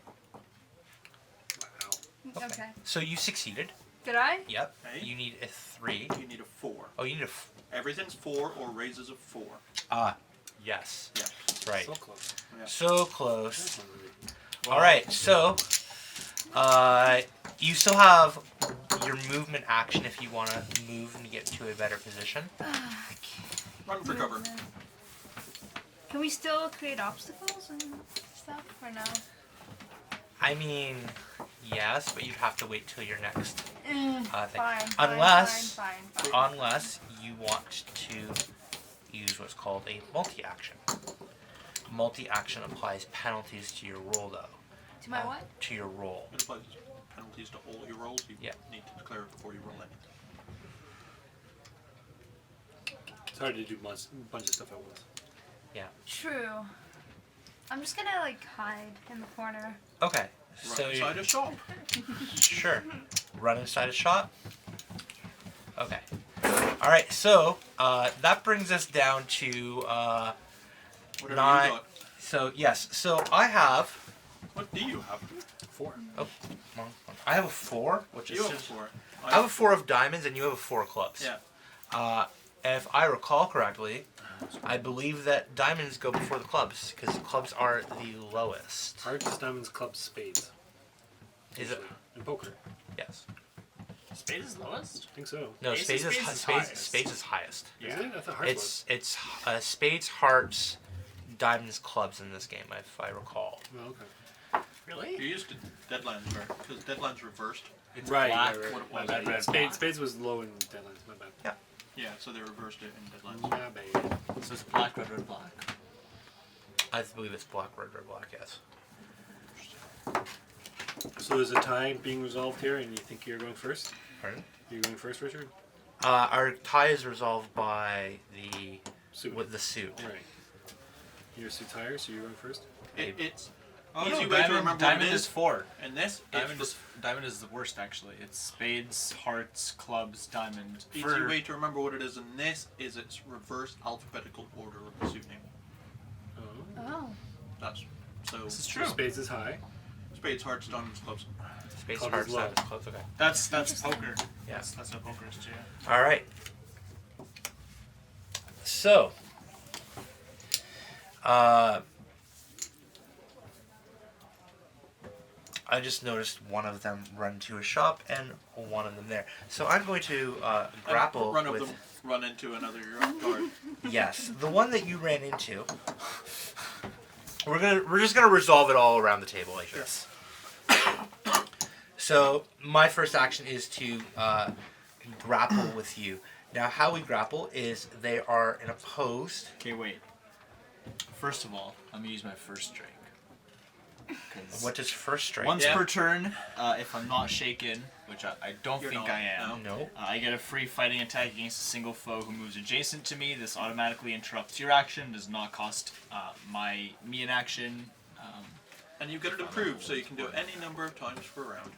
Okay. So you succeeded. Did I? Yep. Okay. You need a 3. You need a 4. Oh, you need a. Everything's 4 or raises a 4. Yes. Yeah. That's right. So close. So close. That's not really- All right. So, you still have your movement action if you want to move and get to a better position. Run for cover. Movement. Can we still create obstacles and stuff, or no? I mean, yes, but you'd have to wait till your next thing. Fine. Unless- Fine. Unless you want to use what's called a multi-action. Multi-action applies penalties to your roll, though. To my what? To your roll. It applies penalties to all your rolls. You Yeah. need to declare it before you roll it. It's hard to do a bunch of stuff at once. True. I'm just gonna like hide in the corner. Okay. Run So inside a shop. sure. Run inside a shop. Okay. All right. So that brings us down to Whatever 9. you got. So yes. So I have. What do you have? 4. I have a 4, which You is. have a 4. I have a 4 of diamonds, and you have a 4 of clubs. Yeah. If I recall correctly, I believe that diamonds go before the clubs because clubs are the lowest. Hearts, diamonds, clubs, spades. Is it? Usually. In poker. Yes. Spades is lowest? I think so. No, Ace of spades is spades is spades. highest. Spades is highest. Is it? I thought hearts was. It's spades, hearts, diamonds, clubs in this game, if I recall. Oh, okay. Really? You used deadlines because deadlines reversed. It's Right, black. right, right. What it My was. bad, red, Spades, black. spades was low in deadlines. My bad. Yeah, so they reversed it in deadlines. My bad. So it's black, red, red, black. I believe it's black, red, black. Yes. So is a tie being resolved here, and you think you're going first? Pardon? You're going first, Richard? Our tie is resolved by the Suit. with the suit. Right. You're suit tire, so you're going first. Maybe. It's Oh Easy no, way to remember what diamond it is is. 4. And this Diamond is the worst actually. It's spades, hearts, clubs, diamond. easy way to remember what it is. And this is its reverse alphabetical order of the suit name. Oh. That's so. This is Two true. spades is high. Spades, hearts, diamonds, clubs. Space Club hearts, is low. diamonds, clubs. Okay. That's poker. Yeah. That's what poker is too. All right. So, I just noticed one of them run to a shop and one of them there. So I'm going to grapple Run with. of them run into another guard. Yes, the one that you ran into. We're just gonna resolve it all around the table like this. So my first action is to grapple with you. Now, how we grapple is they are in a pose. Okay, wait. First of all, I'm gonna use my first strike. 'Cause What does first strike? once Yeah. per turn, if I'm not shaken, which I don't You're think not, I am, No. I get a free fighting attack against a single foe who moves adjacent to me. This automatically interrupts your action, does not cost me an action. And you get it improved, so you can do it any number of times per round.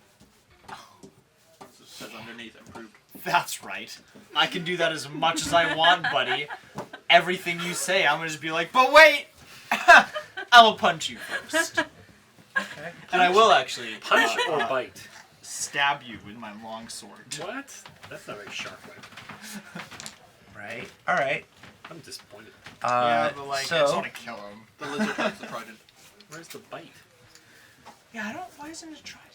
It says underneath improved. That's right. I can do that as much as I want, buddy. Everything you say, I'm gonna just be like, but wait! I will punch you first. Okay. And I will actually Punch or bite? stab you with my long sword. What? That's not very sharp weapon. Right. All right. I'm disappointed. Yeah, but like, I just so want to kill him. The lizard has the trident. Where's the bite? Yeah, I don't. Why isn't it trident?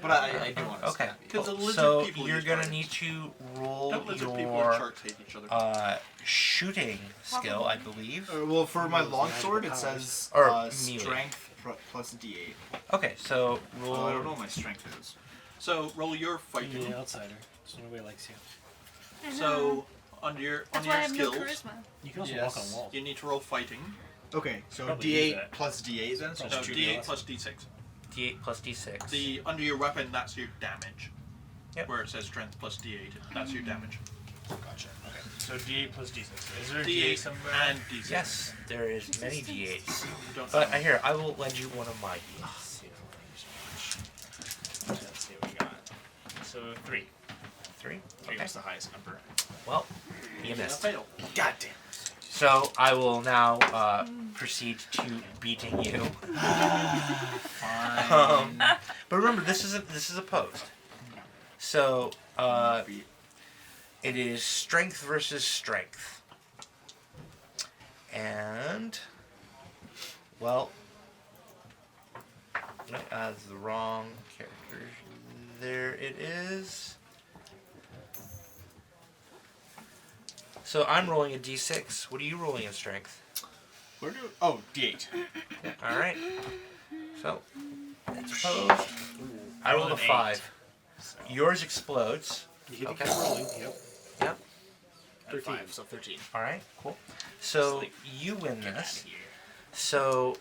But I do want to okay. stab you. Because the lizard So people you're use gonna tridents. need to roll Don't lizard people and your sharks hate each other? shooting skill, I believe. Well, for my Those longsword, it magical powers. says Or melee. strength plus d8. Okay, so roll. Oh, I don't know what my strength is. So roll your fighting. You're an outsider, so nobody likes you. I know. So under your That's on why I your have no skills, charisma. You can also Yes. walk on walls. you need to roll fighting. Okay, so Probably use d8 that. plus d8 then. So No, it's D8 2d8. plus D6. D8 plus D6. The under your weapon, that's your damage. Yep. Where it says strength plus D8, that's your damage. Gotcha. Okay. So D8 plus D6. Is there a D8 D8 somewhere? and D6. Yes, there is many D8s. You don't But know. here, I will lend you one of my D8s. Let's see what we got. So 3. 3? Three Okay. was the highest number. Well, you You're gonna missed. fail. God damn. So I will now proceed to beating you. Fine. But remember, this is opposed. So it is strength versus strength, and well, that's the wrong character. There it is. So I'm rolling a d6. What are you rolling in strength? Where do? Oh, D8. All right. So it's opposed. I rolled a Rolled an 5. Yours explodes. You get to Okay. keep rolling. Yep. Yep. 13. 5, so 13. All right. Cool. So Like, you win Get out this. of here. So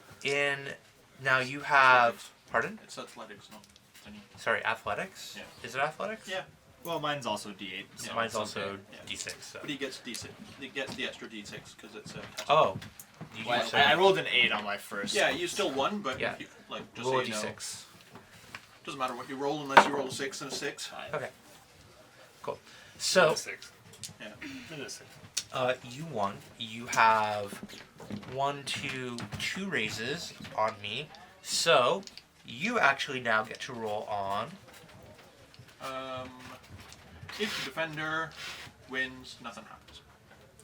now you have. Pardon? It's athletics, not any. Sorry, athletics. Yeah. Is it athletics? Yeah. Well, mine's also D8. So Yeah, Mine's it's also okay. Yeah. D6. So. But he gets D6. He gets the extra D6 because it's a. Oh. You Well, use I rolled an 8 on my first. Yeah, you still won, but Yeah. if you, like just roll so a you know, D6. doesn't matter what you roll unless you roll a 6 and a 6. Okay. Cool. So 6. Yeah. Minute 6. you won. You have 1, 2, 2 raises on me. So you actually now get to roll on. If the defender wins, nothing happens.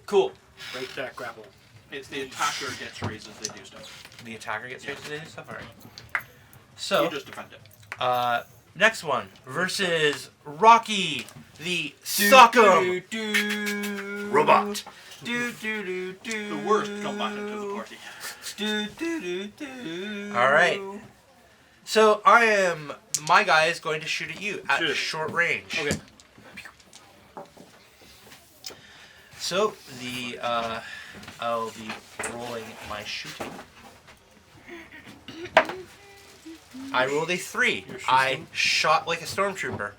Cool. Break that grapple. It's the attacker gets raises, they do stuff. The attacker gets Yeah. raises to do stuff. All right. You So just defend it. next one versus Rocky the Sock'em Robot. The worst combatant of the party. All right. So my guy is going to shoot at you at Shoot. short range. Okay. So I'll be rolling my shooting. I rolled a 3. You're I shooting? shot like a stormtrooper.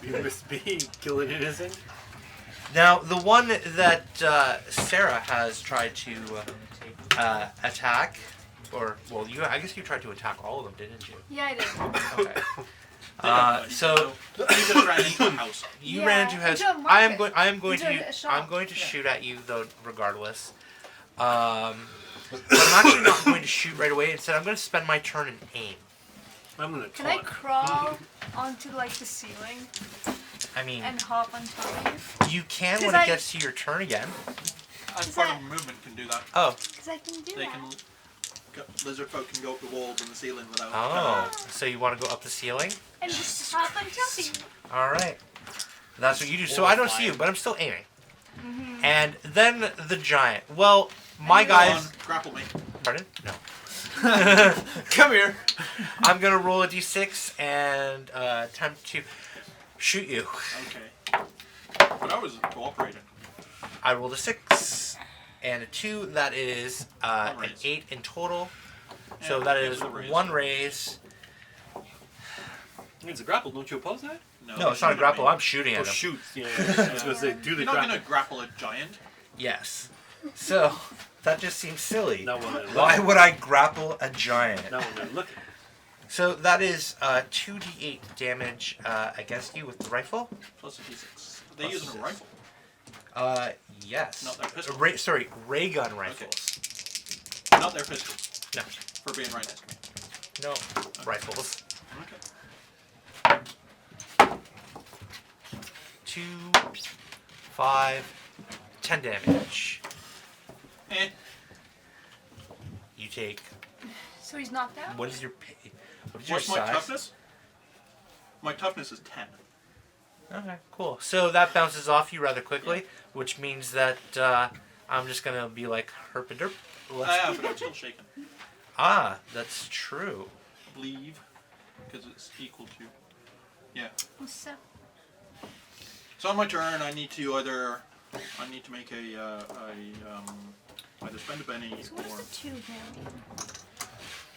You missed me. Kill an innocent. Now the one that Sarah has tried to attack Or well, I guess you tried to attack all of them, didn't you? Yeah, I did. Okay. So you just ran into a house. you Yeah, ran to house. into a I am market. going Into to a shop. I'm going to shoot at you though, regardless. But I'm actually not going to shoot right away. Instead, I'm going to spend my turn and aim. I'm gonna Can I taunt. crawl onto like the ceiling I mean, and hop on top of you? you can 'Cause when it I- gets to your turn again. And Is part that- of movement can do that. Oh, Because I can do They that. can. Lizard folk can go up the walls and the ceiling without. oh. So you want to go up the ceiling? And just hop on top of you. All right. That's what you do. So Or I don't see fire. you, but I'm still aiming. Mm-hmm. And then the giant. Well, my And Come guys. on, grapple me. Pardon? No. Come here. I'm gonna roll a d6 and attempt to shoot you. Okay. But I was cooperating. I rolled a 6 and a 2. That is One an raise. 8 in total. So And that it is was a raise. 1 raise. It's a grapple. Don't you oppose that? No, it's not a shouldn't grapple. be. I'm shooting Oh at him. shoot! Yeah, I was gonna say do the You're not grapple. gonna grapple a giant. Yes. So that just seems silly. Not when I Why look. would I grapple a giant? Not when I look. So that is 2d8 damage against you with the rifle. Plus a d6. Are they Plus using a six. rifle? Yes. Not their pistol. Sorry, ray gun rifles. Not their pistols. No. For being right next to me. No, rifles. Okay. 2, 5, 10 damage. Eh. You take. So he's knocked out? What is your What's your my size? toughness? My toughness is 10. Okay, cool. So that bounces off you rather quickly, which means that I'm just gonna be like herp and derp. But I'm still shaking. Ah, that's true. I believe. Because it's equal to. Yeah. What's up? So on my turn, I need to make either spend a penny So what or does the 2 now?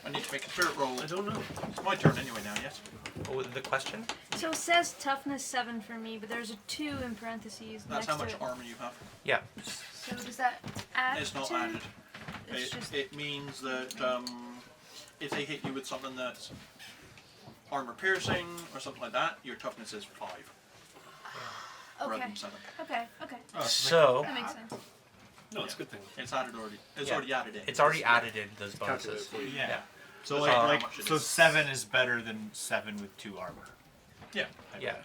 I need to make a spirit roll. I don't know. It's my turn anyway now, yes? What was the question? So it says toughness 7 for me, but there's a 2 in parentheses That's next how much to it. armor you have. Yeah. So does that add It's not to added. It's just... It means that if they hit you with something that's armor piercing or something like that, your toughness is 5 rather Okay. than 7. Okay, okay. So That makes sense. No, it's a good thing. It's added already. It's Yeah. already added in. it's already added in those Calculate bonuses. for you. Yeah. So That's like, how like much it so is. 7 is better than 7 with 2 armor. Yeah. Yeah.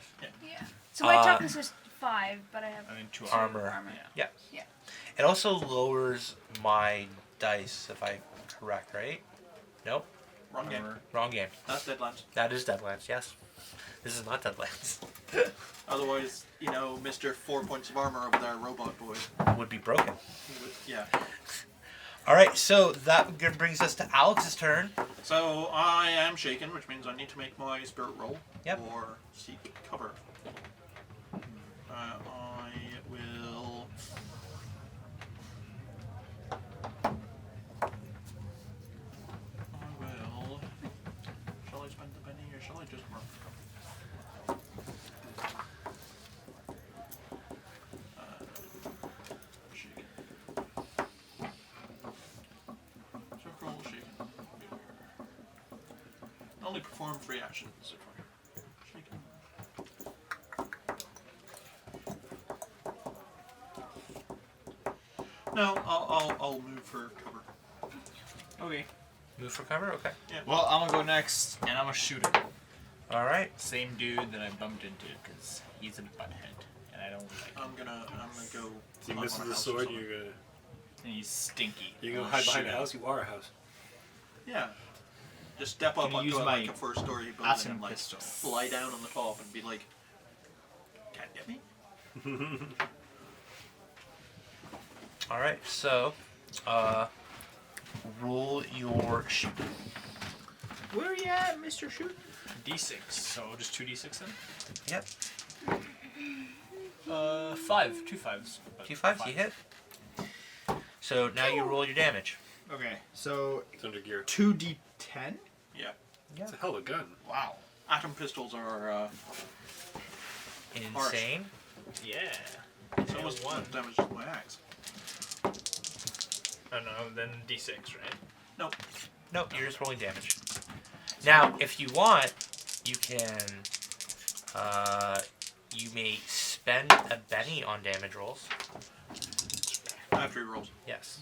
Yeah. So my Uh, toughness is 5, but I have I mean 2 Armor. armor. Yeah. Yeah. It also lowers my dice, if I'm correct, right? Nope. Wrong game. Armor. Wrong game. That's Deadlands. That is Deadlands, yes. This is not Deadlands. Otherwise, Mr. 4 points of armor over there, robot boy. Would be broken. He would, yeah. Alright, so that brings us to Alex's turn. So I am shaken, which means I need to make my spirit roll. Yep. Or seek cover. I will. Shall I spend the penny or shall I just mark? Shaken. Circle shaken. Only perform 3 actions. Shaken. No, I'll move for cover. Okay. Move for cover? Okay. Yeah. Well, I'm gonna go next, and I'm gonna shoot him. Alright. Same dude that I bumped into, because he's a butthead, and I don't like him. I'm gonna go. If you climb miss on a with the house or sword, something. And he's stinky. you're gonna I'll hide behind shoot a him. house. You are a house. Yeah. Just step up Can I onto use like my a 4-story building Atom and like pistol? fly down on the top and be like, "Can't get me." Alright, so roll your shoot. Where you at, Mr. Shoot? D6. So just 2d6 then? Yep. 5. 2 5s. 2 5s, you hit. So now you roll your damage. Okay, so It's under gear. 2d10? Yeah. It's a hell of a gun. Wow. Atom pistols are Insane. Yeah. it's almost as much damage as my axe. Oh no, then d6, right? Nope. Nope, you're just rolling damage. Now, if you want, you can. You may spend a Benny on damage rolls. After he rolls. Yes.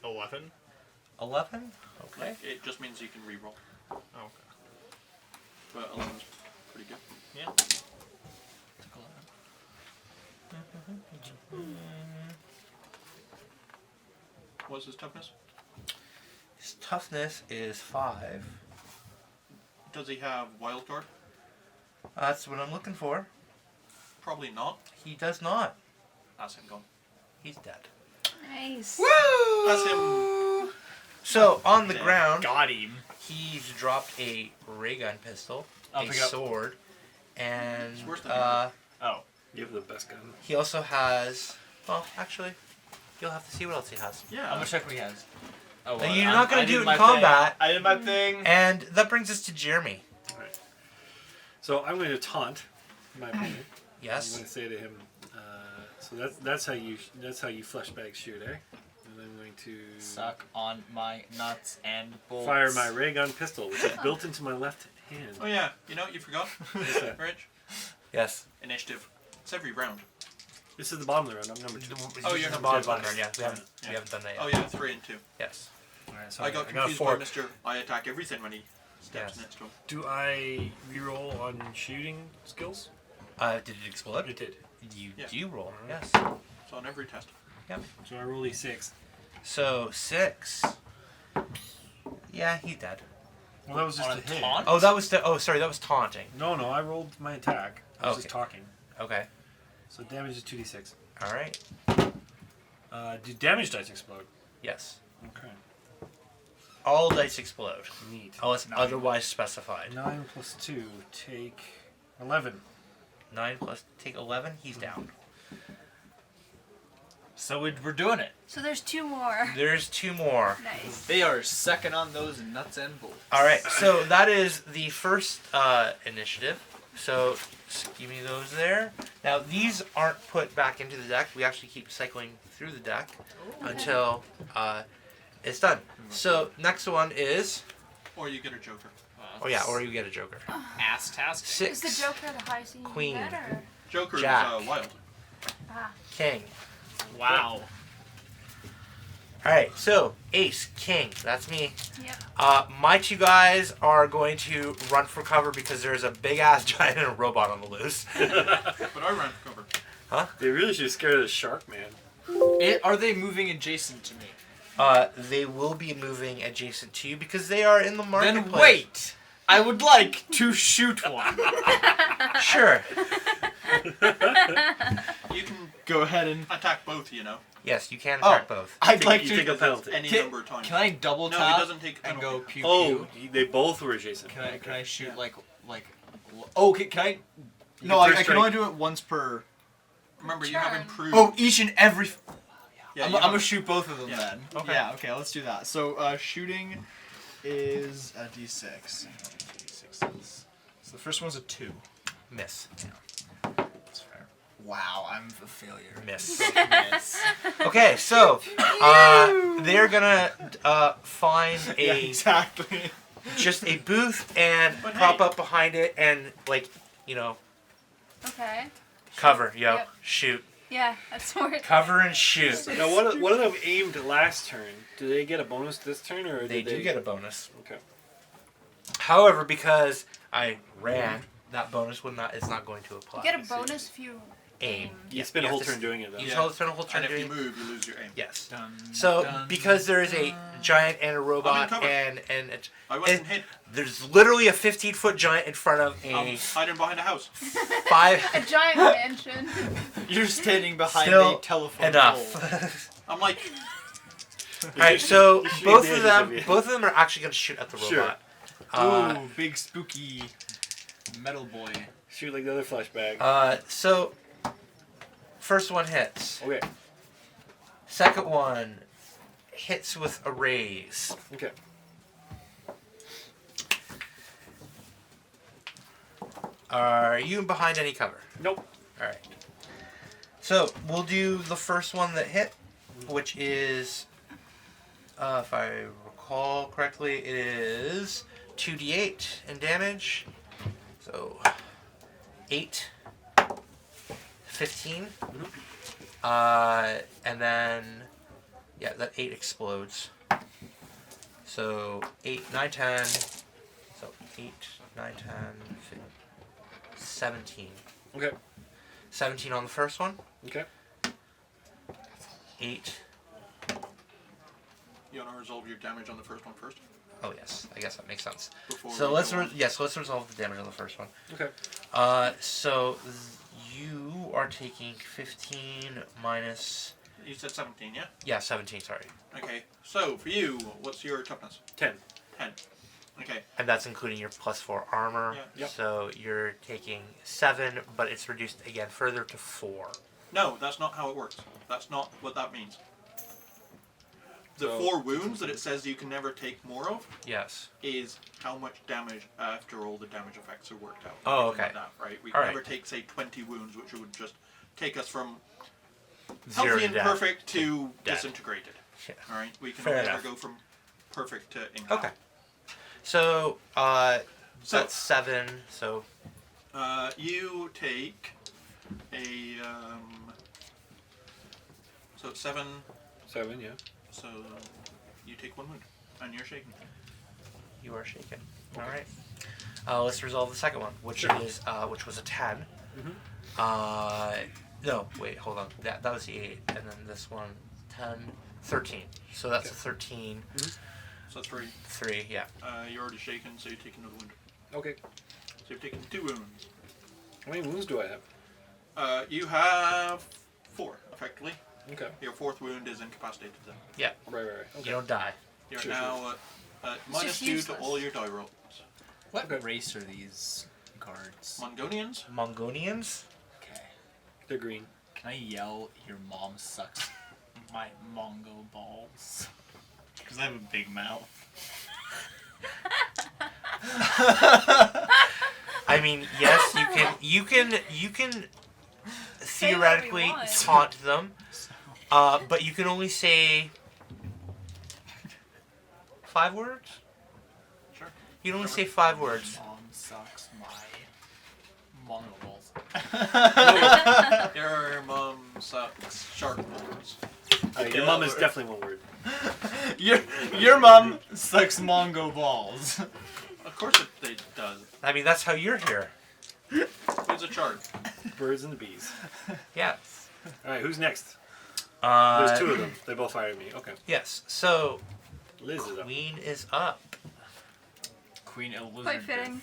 11. 11? Okay. Like, it just means you can re-roll. Oh, okay. But 11's pretty good. Yeah. What's his toughness? His toughness is 5. Does he have wild card? That's what I'm looking for. Probably not. He does not. That's him gone. He's dead. Nice. That's him. So, on the Yeah. ground, Got him. he's dropped a ray gun pistol, I'll a pick up. sword, and It's worse than Oh. You have the best gun. he also has. Well, actually, you'll have to see what else he has. Yeah. I'm gonna check what he has. Oh, And you're not gonna I do did it in my combat. Thing. I did my thing. And that brings us to Jeremy. Alright. So I'm going to taunt my opponent. I'm Yes. going to say to him, so that's how you flashbang shoot, eh? And I'm going to Suck on my nuts and bolts. fire my ray gun pistol, which is built into my left hand. Oh yeah. You know what you forgot? What's that? Rich? Yes. Initiative. It's every round. This is the bottom of the round. I'm number 2. Oh, you're the number bottom two. button. Yeah, we haven't Yeah. done that yet. Oh yeah, 3 and 2. Yes. Alright, so I got I confused got 4. by Mr. I attack everything when he steps Yes. next to him. Do I reroll on shooting skills? Did it explode? It did. You Yeah. do roll. Yes. It's on every test. So I roll E6. So 6. Yeah, he's dead. Well, that was just On a a hit. taunt? Oh, that was. Sorry, that was taunting. No, I rolled my attack. I was Okay. just talking. Okay. So damage is 2d6. All right. Do damage dice explode? Yes. Okay. All dice explode Neat. unless otherwise specified. 9 plus 2, take 11. 9 plus take 11. He's down. So we're doing it. So there's 2 more. There's 2 more. Nice. They are sucking on those nuts and bolts. All right. So that is the first initiative. So just give me those there. Now these aren't put back into the deck. We actually keep cycling through the deck until it's done. So next one is. Or you get a joker. Oh yeah, or you get a joker. Ass task. 6. Is the Joker the high C Queen. better? Joker Jack. is wild. Ah. King. Wow. Alright, so Ace, King, that's me. Yep. My 2 guys are going to run for cover because there's a big ass giant and a robot on the loose. But I ran for cover. They really should scare the shark man. Are they moving adjacent to me? They will be moving adjacent to you because they are in the marketplace. Then wait. I would like to shoot one. Sure. You can Go ahead and. attack both, you know. Yes, you can attack both. I'd like you to. take a penalty. Any Can- number of times. Can I double No, tap he doesn't take a and penalty. go pew Oh, pew? they both were adjacent. Can I shoot Yeah. like? Oh, can I? You No, get I first can strike. only do it once per. Remember, you have Turn. improved. Oh, each and every. yeah, I'm you gonna have- shoot both of them Yeah. then. Okay. Yeah. Okay. Let's do that. So shooting is a d6. D6s. So the first one's a 2. Miss. That's fair. Wow, I'm a failure. Miss. Miss. Okay, so they're gonna find Yeah, a exactly. just a booth and But prop hey. up behind it and Okay. cover. Yep. Shoot. Yeah, that's more. Cover and shoot. Now, one of them aimed last turn. Do they get a bonus this turn, or They did do get a bonus. Okay. However, because I ran, that bonus is not going to apply. You get a bonus if you Aim. You spend a have whole to turn doing it, though. You Yeah. spend a whole turn And if you doing. move, you lose your aim. Yes. Dun, So dun, because there is a giant and a robot cover. and I went And- and hit. there's literally a 15-foot giant in front of I'm a hiding behind a house. a 5. giant mansion. You're standing behind Still a telephone pole. enough. I'm like, All right, so You shoot both the of edges them, of you. both of them are actually going to shoot at the Sure. robot. Ooh, big spooky metal boy. Shoot like the other flashbang. So first one hits. Okay. Second one hits with a raise. Okay. Are you behind any cover? Nope. All right. So we'll do the first one that hit, which is, if I recall correctly, it is 2d8 in damage. So 8, 15. And then, yeah, that 8 explodes. So 8, 9, 10. So 8, 9, 10, 17. Okay. 17 on the first one. Okay. 8. You want to resolve your damage on the first one first? Oh yes, I guess that makes sense. Before So we let's go on? let's resolve the damage on the first one. Okay. So you are taking 15 minus. You said 17, yeah? Yeah, 17. Sorry, Okay. So for you, what's your toughness? 10. 10. Okay. and that's including your +4 armor. Yeah. Yep. So you're taking 7, but it's reduced again further to 4. No, that's not how it works. That's not what that means. The So- 4 wounds that it says you can never take more of Yes. is how much damage after all the damage effects are worked out. Oh, Everything okay. Like that, right? We All can right. never take, say, 20 wounds, which would just take us from 0 healthy to and death. perfect to death. disintegrated. Yeah. All right, we can Fair only ever enough. go from perfect to invalid. Okay. So So- that's 7. So You take a so it's 7. 7, yeah. So you take 1 wound, and you're shaking. you are shaken. All right. Let's resolve the second one, which Sure. is which was a 10. Mhm. No, wait, hold on. That was the 8, and then this one, 10, 13. So that's a 13. So that's 3. 3, yeah. You're already shaken, so you take another wound. Okay. So you've taken 2 wounds. How many wounds do I have? You have 4, effectively. Okay. Your 4th wound is incapacitated then. Right. Okay. You don't die. You're Sure, now at It's just -2 to useless. all your die rolls. What Okay. race are these guards? Mongolians? Mongolians? Okay. They're green. Can I yell, your mom sucks my Mongo balls? Because I have a big mouth. I mean, yes, you can Say whatever you theoretically want. taunt them, but you can only say 5 words. Sure. You can only say 5 words. Mom sucks my Mongo balls. Your mom sucks shark balls. Your mom is definitely one word. Your mom sucks Mongo balls. Of course it does. I mean, that's how you're here. It's a chart. Birds and the bees. Yeah. All right, who's next? There's 2 Uh, of them. They both fired at me. Okay. yes. So Liz is up. Queen is up. Queen Elizabeth. Quite fitting.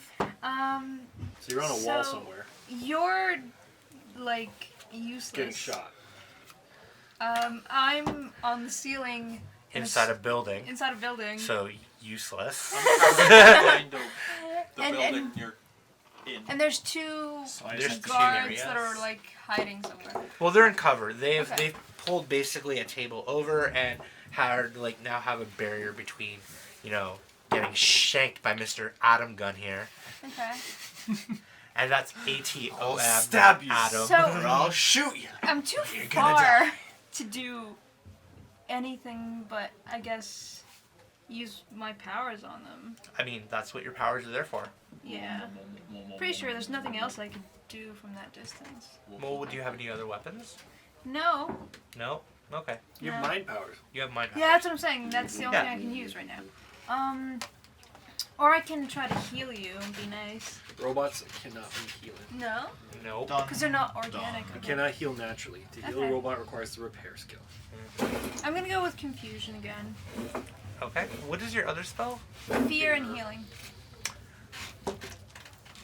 So you're on a wall So- somewhere, You're like useless. getting shot. I'm on the ceiling in Inside a building. inside a building. So useless. Behind the And- building and- you're in. And there's 2 So I There's just have to shoot guards areas. that are like hiding somewhere. Well, they're in cover. They've Okay. they've pulled basically a table over and had like now have a barrier between, getting shanked by Mr. Atom Gun here, Okay. and that's ATOM. I'll stab you. Atom. So- Or I'll shoot you. I'm too You're gonna far to do anything but I guess use my powers on them. I mean, that's what your powers are there for. Yeah. Pretty sure there's nothing else I could do from that distance. Well, do you have any other weapons? No. No. Okay. You have No. mind powers. You have mind powers. Yeah, that's what I'm saying. That's the only Yeah. thing I can use right now. Or I can try to heal you and be nice. Robots cannot be healing. No, Nope. because they're not organic. You cannot heal naturally. To heal Okay. a robot requires the repair skill. I'm gonna go with confusion again. Okay. What is your other spell? Fear and healing.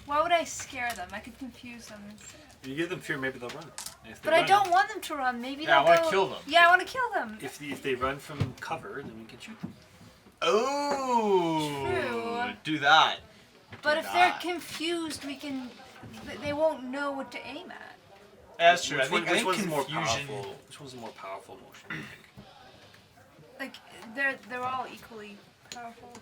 Why would I scare them? I could confuse them instead. If you give them fear, maybe they'll run. And if they But I run- don't want them to run. Maybe Yeah, I they'll wanna go- kill them. Yeah, I want to kill them. If they run from cover, then we can shoot them. Oh. True. Do that. But Do if they're that. confused, we can. They won't know what to aim at. That's true. Which, I think which one's the more confusion. powerful? Which one's the more powerful motion? Do you think? Like they're all equally powerful.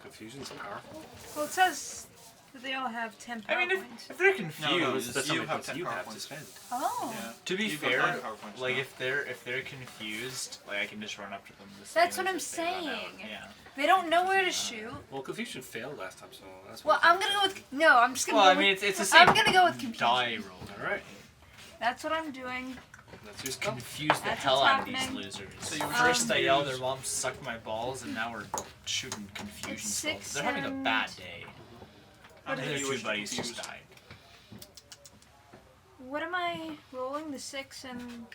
Confusion's powerful. Well, it says But they all have 10 power I mean, points. if they're No, confused, That's you how many have points 10 you power have to points. spend. Oh. Yeah. to be You've got fair, 9 power points like now. if they're confused, like I can just run up to them. The That's same what as I'm if they run out. saying. Yeah. They don't know where to shoot. Well, confusion failed last time, so that's. Well, what I'm gonna go with no. I'm just gonna. Well, I go mean, with, it's the same. I'm gonna go with confusion. Die roll. All right. That's what I'm doing. That's your spell. Confuse the That's hell what's out of these happening. losers. So you were First I confused. yelled their mom sucked my balls, and now we're shooting confusion It's spells. 6 They're having a and- bad day. How And many their of you two wish to buddies confuse? just died. What am I rolling? The 6 and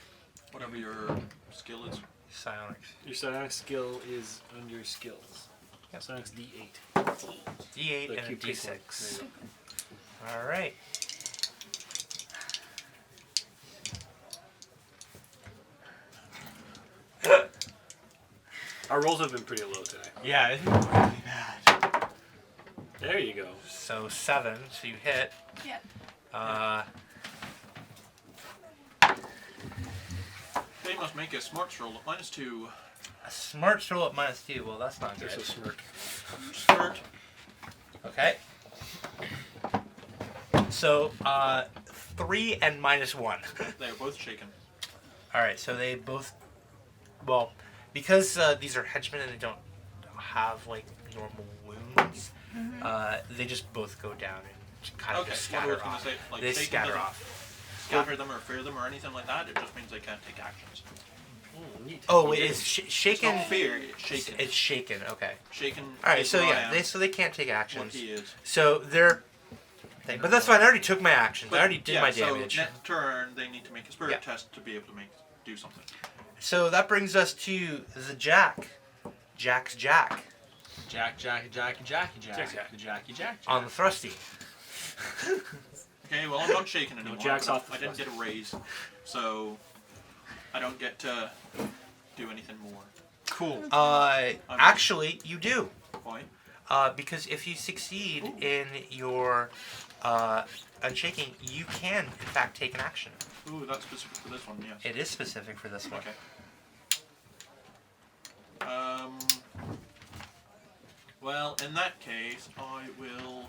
Whatever your skill is. Psionics. Your psionic skill is under skills. Yep. Psionic's D8. D8 The and a cube pick D6. one. There you go. All right. Our rolls have been pretty low today. Yeah, it's really bad. There you go. So 7. So you hit. yeah. They must make a smarts roll at -2. A smart roll at -2. Well, that's not good. There's a smirk. Smart. Okay. So 3 and -1. They are both shaken. All right. So they both. Well, because these are henchmen and they don't have like normal wounds, they just both go down and kind of Okay, just what I scatter was gonna off. say, like, They shaken scatter doesn't off. Scatter them or fear them or anything like that. It just means they can't take actions. Neat. Oh, it You is It's shaken. not fear. It's shaken. It's shaken. Okay. Shaken. All right. is So what I yeah, am, they can't take what actions. he is. So they're. But that's fine. I already took my actions. I already did yeah, my so damage. next turn they need to make a spirit Yeah. test to be able to do something. So that brings us to the Jack. Jack's Jack Jack, Jack, Jack, Jackie, Jack. Jack. The Jackie, Jack. on the thrusty. Okay, well I'm not shaken anymore. Jack's off the I didn't get a raise, so I don't get to do anything more. Cool. Actually, you do. Why? Because if you succeed in your unshaking, you can, in fact, take an action. Ooh, that's specific for this one. Yes. It is specific for this one. Okay. Well, in that case, I will.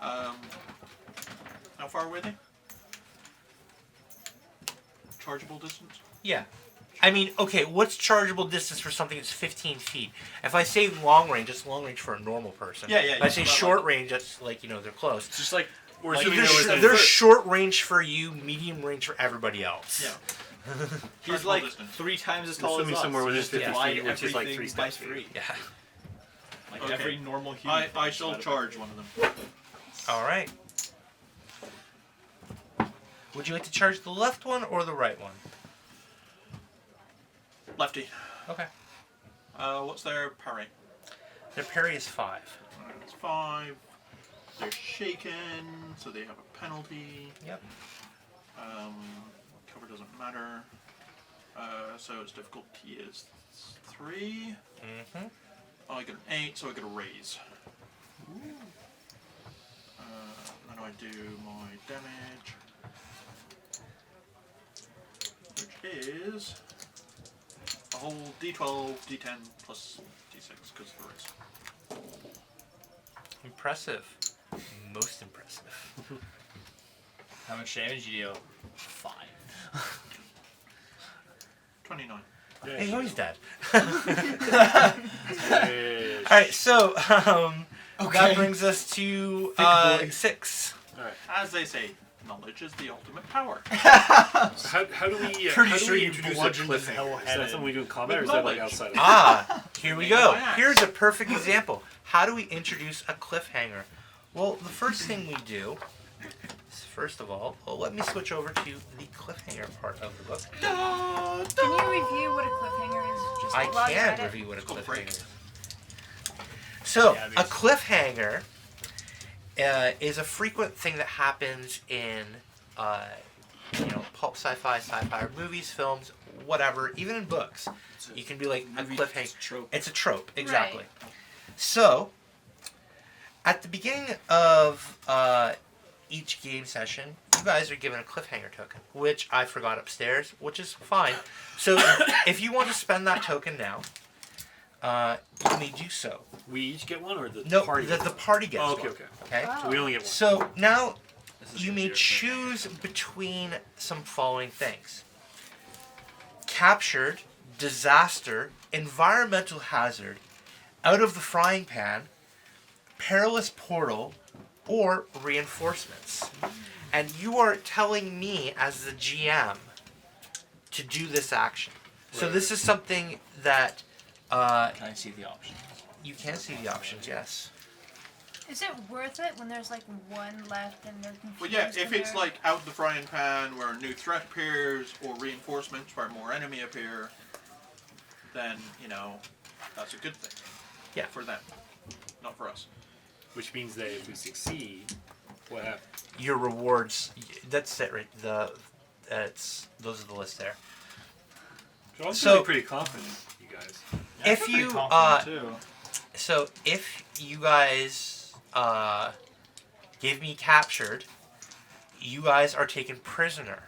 How far away are they? Chargeable distance? Yeah. I mean, okay, what's chargeable distance for something that's 15 feet? If I say long range, it's long range for a normal person. Yeah, yeah, If I yeah, say but short range, that's like, they're close. It's just like we're Like, assuming they're there was they're a short range for you, medium range for everybody else. Yeah. He's Chargeable like distance. 3 times as We're tall as assuming us. somewhere within Just 50 divide feet, which is like everything 3 by steps. 3. Yeah. Like Okay. every normal human. I shall charge one of them. All right. Would you like to charge the left one or the right one? Lefty. Okay. What's their parry? Their parry is 5. Alright, it's 5. They're shaken, so they have a penalty. Yep. Cover doesn't matter. So its difficulty is 3. Mm-hmm. Oh, I get an 8, so I get a raise. Then I do my damage, which is a whole D12, D10 plus D6 because of the raise. Impressive. Most impressive. How much damage do you deal? 5. 29. Hey, he's dead. Yes. All right, so that brings us to 6. All right. As they say, knowledge is the ultimate power. How do we? Pretty how do sure we you introduce a bludgeoned his cliffhanger? hell Is headed. that something we do in combat, or With is that like knowledge. outside of? Here we Made go. by axe. Here's a perfect example. How do we introduce a cliffhanger? Well, the first thing we do is, first of all, let me switch over to the cliffhanger part of the book. Can you review what a cliffhanger is? Just I while you're at can it? review what a It's called cliffhanger break. is. So, Yeah, a cliffhanger is a frequent thing that happens in, pulp sci-fi or movies, films, whatever, even in books. You can be like a cliffhanger. It's a trope, exactly. Right. So, at the beginning of each game session, you guys are given a cliffhanger token, which I forgot upstairs, which is fine. So, if you want to spend that token now, you may do so. We each get one, or the No, party? the party gets Oh, okay, one. okay. Okay. Oh. So we only get one. So now This is you may easier. choose between some following things: captured, disaster, environmental hazard, out of the frying pan, perilous portal, or reinforcements. And you are telling me as the GM to do this action. So Right. this is something that Can I see the options? you can see the options, yes. Is it worth it when there's like one left and they're confused? Well, yeah, if and it's they're- like out the frying pan where a new threat appears, or reinforcements where more enemy appear, then, you know, that's a good thing. Yeah. For them, not for us. Which means that if we succeed, what happens? Your rewards, that's it, right? Those are the list there. So I'm So- feeling pretty confident, you guys. Yeah, I If feel pretty you, confident too. So if you guys give me captured, you guys are taken prisoner.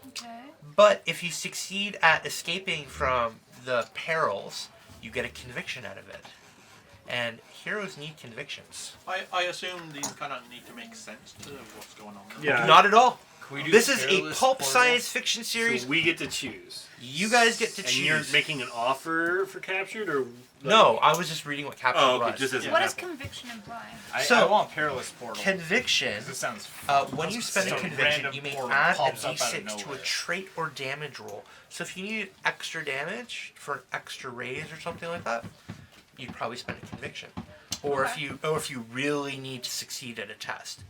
Okay. But if you succeed at escaping from the perils, you get a conviction out of it. And heroes need convictions. I assume these kind of need to make sense to what's going on. Yeah. Not at all. Can we do This is a Perilous pulp Portal? science fiction series. So we get to choose. You guys get to And choose. you're making an offer for captured, or No, I was just reading what captured Oh, okay, was. just as an What does example. conviction imply? So- I want Perilous Portal. Conviction. This sounds When you spend a Some conviction, random you may portal add a pops up out of d6 to a nowhere. trait or damage roll. So if you need extra damage for an extra raise or something like that, you'd probably spend a conviction. Or Okay. if you really need to succeed at a test,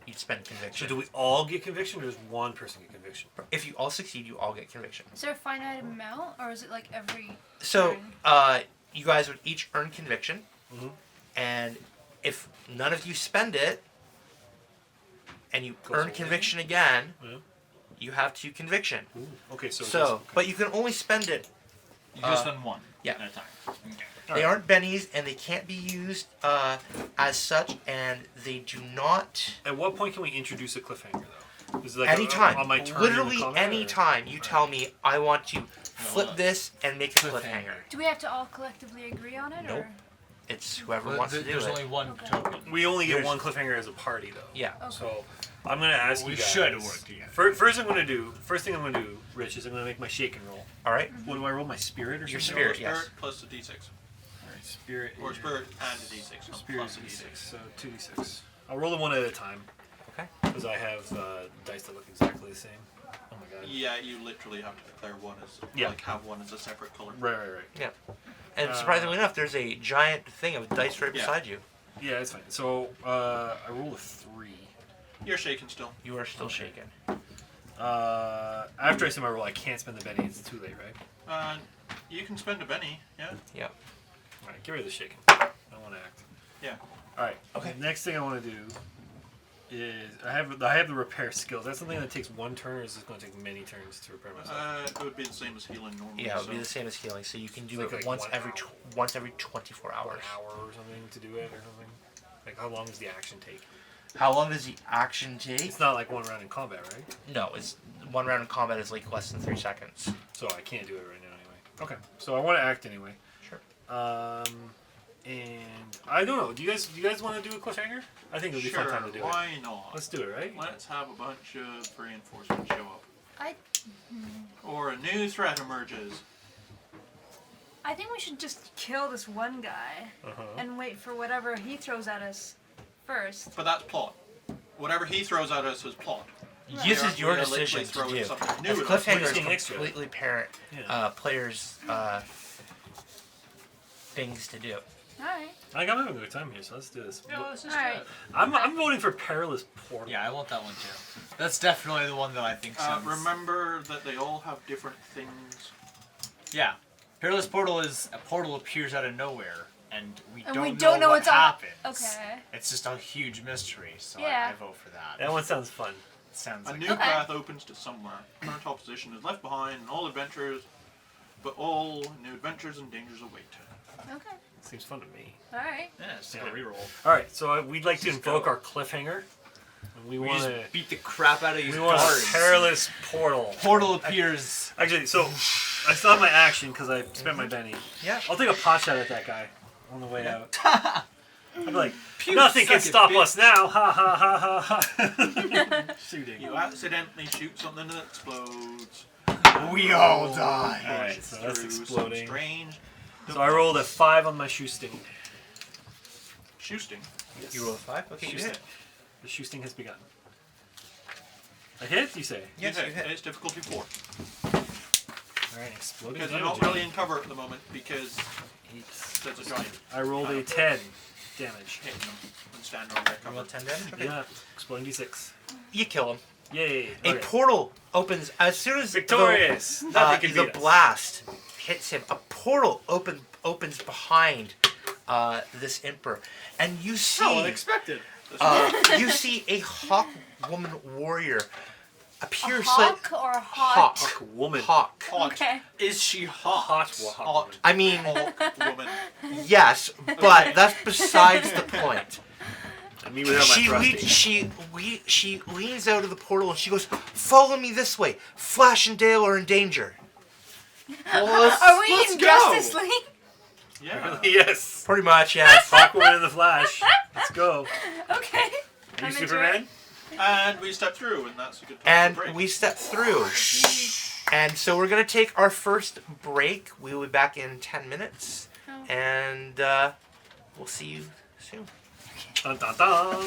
you'd spend So conviction. do we all get conviction, or does one person get conviction? If you all succeed, you all get conviction. Is there a finite amount, or is it like every? So turn? you guys would each earn conviction, Mhm. and if none of you spend it, and you Goes earn away. conviction again, Yeah. you have 2 conviction. Ooh. Okay, so. So, okay. but you can only spend it. You just spend one yeah. at a time. Okay. They aren't bennies, and they can't be used as such, and they do not. At what point can we introduce a cliffhanger, though? Is it like Anytime, on my turn in the literally combat, or- anytime, you tell me I want to flip this and make a cliffhanger. Cliffhanger. Do we have to all collectively agree on it, Nope. or? It's whoever Well, wants to do there's it. only one Okay. token. We only get There's- one cliffhanger as a party, though. Yeah. Okay. So I'm gonna ask We you guys. should work together. First thing I'm gonna do, Rich, is I'm gonna make my shake and roll. All right. What do I roll? My spirit or Your something? spirit, Spirit yes. plus the d6. Alright, spirit. Or is- spirit and a d6. not Spirit plus is a d6, so 2d6. I'll roll them one at a time. Okay. Because I have dice that look exactly the same. Oh my god. Yeah, you literally have to declare one as Yeah. like have one as a separate color. Right. Yeah. And surprisingly enough, there's a giant thing of dice right Yeah. beside you. Yeah, it's fine. So I roll a 3. You're shaking still. You are still shaken. After I spend my roll, I can't spend the Benny. It's too late, right? You can spend a Benny. Yeah. Yeah. Alright, get rid of the shaking. I don't want to act. Yeah. Alright. Okay. The next thing I want to do is I have the repair skills. That's something that takes one turn, or is this going to take many turns to repair myself? It would be the same as healing normally. Yeah, it would so. be the same as healing. So you can do So it like once 1 every hour. once every 24 Or hours. an hour or something to do it, or something. Like how long does the action take? How long does the action take? It's not like one round in combat, right? No, it's 1 round of combat is like less than 3 seconds. So I can't do it right now anyway. Okay. So I want to act anyway. Sure. And I don't know. Do you guys want to do a cliffhanger? I think it would be a Sure. fun time to do it. Why not? Let's do it, right? Let's have a bunch of reinforcements show up. I Or a new threat emerges. think we should just kill this one guy Uh-huh. and wait for whatever he throws at us first. But that's plot. Whatever he throws at us is plot. This We is are- your we are literally decision to throwing do. something new If at us. We're cliffhanger just is getting extra. completely parent Yeah. players' things to do. Alright. I'm having a good time here, so let's do this. let's just Alright. I'm voting for Perilous Portal. Yeah, I want that one too. That's definitely the one that I think sounds. Remember that they all have different things. Yeah, Perilous Portal is a portal appears out of nowhere, and we And don't we know don't know what what's on- happens. Okay. It's just a huge mystery, so Yeah. I vote for that. That one sounds fun. It sounds A like new Okay. path opens to somewhere. Current opposition is left behind, and all adventures, but all new adventures and dangers await. Okay. Seems fun to me. Alright. yeah, just Yeah. go reroll. All right, so we'd like to Just invoke go. our cliffhanger. And we We want just to. beat the crap out of these We want a guards. Perilous Portal. Portal appears. Actually, so I still have my action because I spent my Benny. Yeah. I'll take a pot shot at that guy on the way out. I'm like, Pew, nothing can suck it, stop bitch. us now. Ha ha ha ha ha. Shooting. You accidentally shoot something that explodes. We all die. Alright, so that's Through some exploding. strange. So I rolled a 5 on my shoe sting. Shooting. You roll a 5? Okay, you Shoe hit. sting. The shoe sting has begun. I hit, you say? Yes, you hit. It's difficulty 4. Alright, exploding Because you're damage. not really in cover at the moment because Eight. there's a giant I rolled a 10 damage. hitting them and standing on their You cover. roll 10 damage? Okay. Yeah, exploding d6. You kill him. Yay. A Okay. portal opens as soon as Victorious. the, Nothing can the beat us. blast hits him. A portal opens behind this emperor, and you How see unexpected. you see a hawk woman warrior A appear hawk or a hot? hawk Woman. hawk. Hot. Okay. Is she hot? Hot. I mean, Hawk woman. yes, but that's besides the point. And me without my She thrusting. she leans out of the portal and she goes, "Follow me this way. Flash and Dale are in danger." Well, Are we let's in go. Justice League? Yeah. Yes. Pretty much, yes. Aquaman in the Flash. Let's go. Okay. Are you I'm into Superman? And we step through, and that's a good time And to break. we step through. And so we're going to take our first break. We'll be back in 10 minutes. Oh. And we'll see you soon. Dun, dun, dun.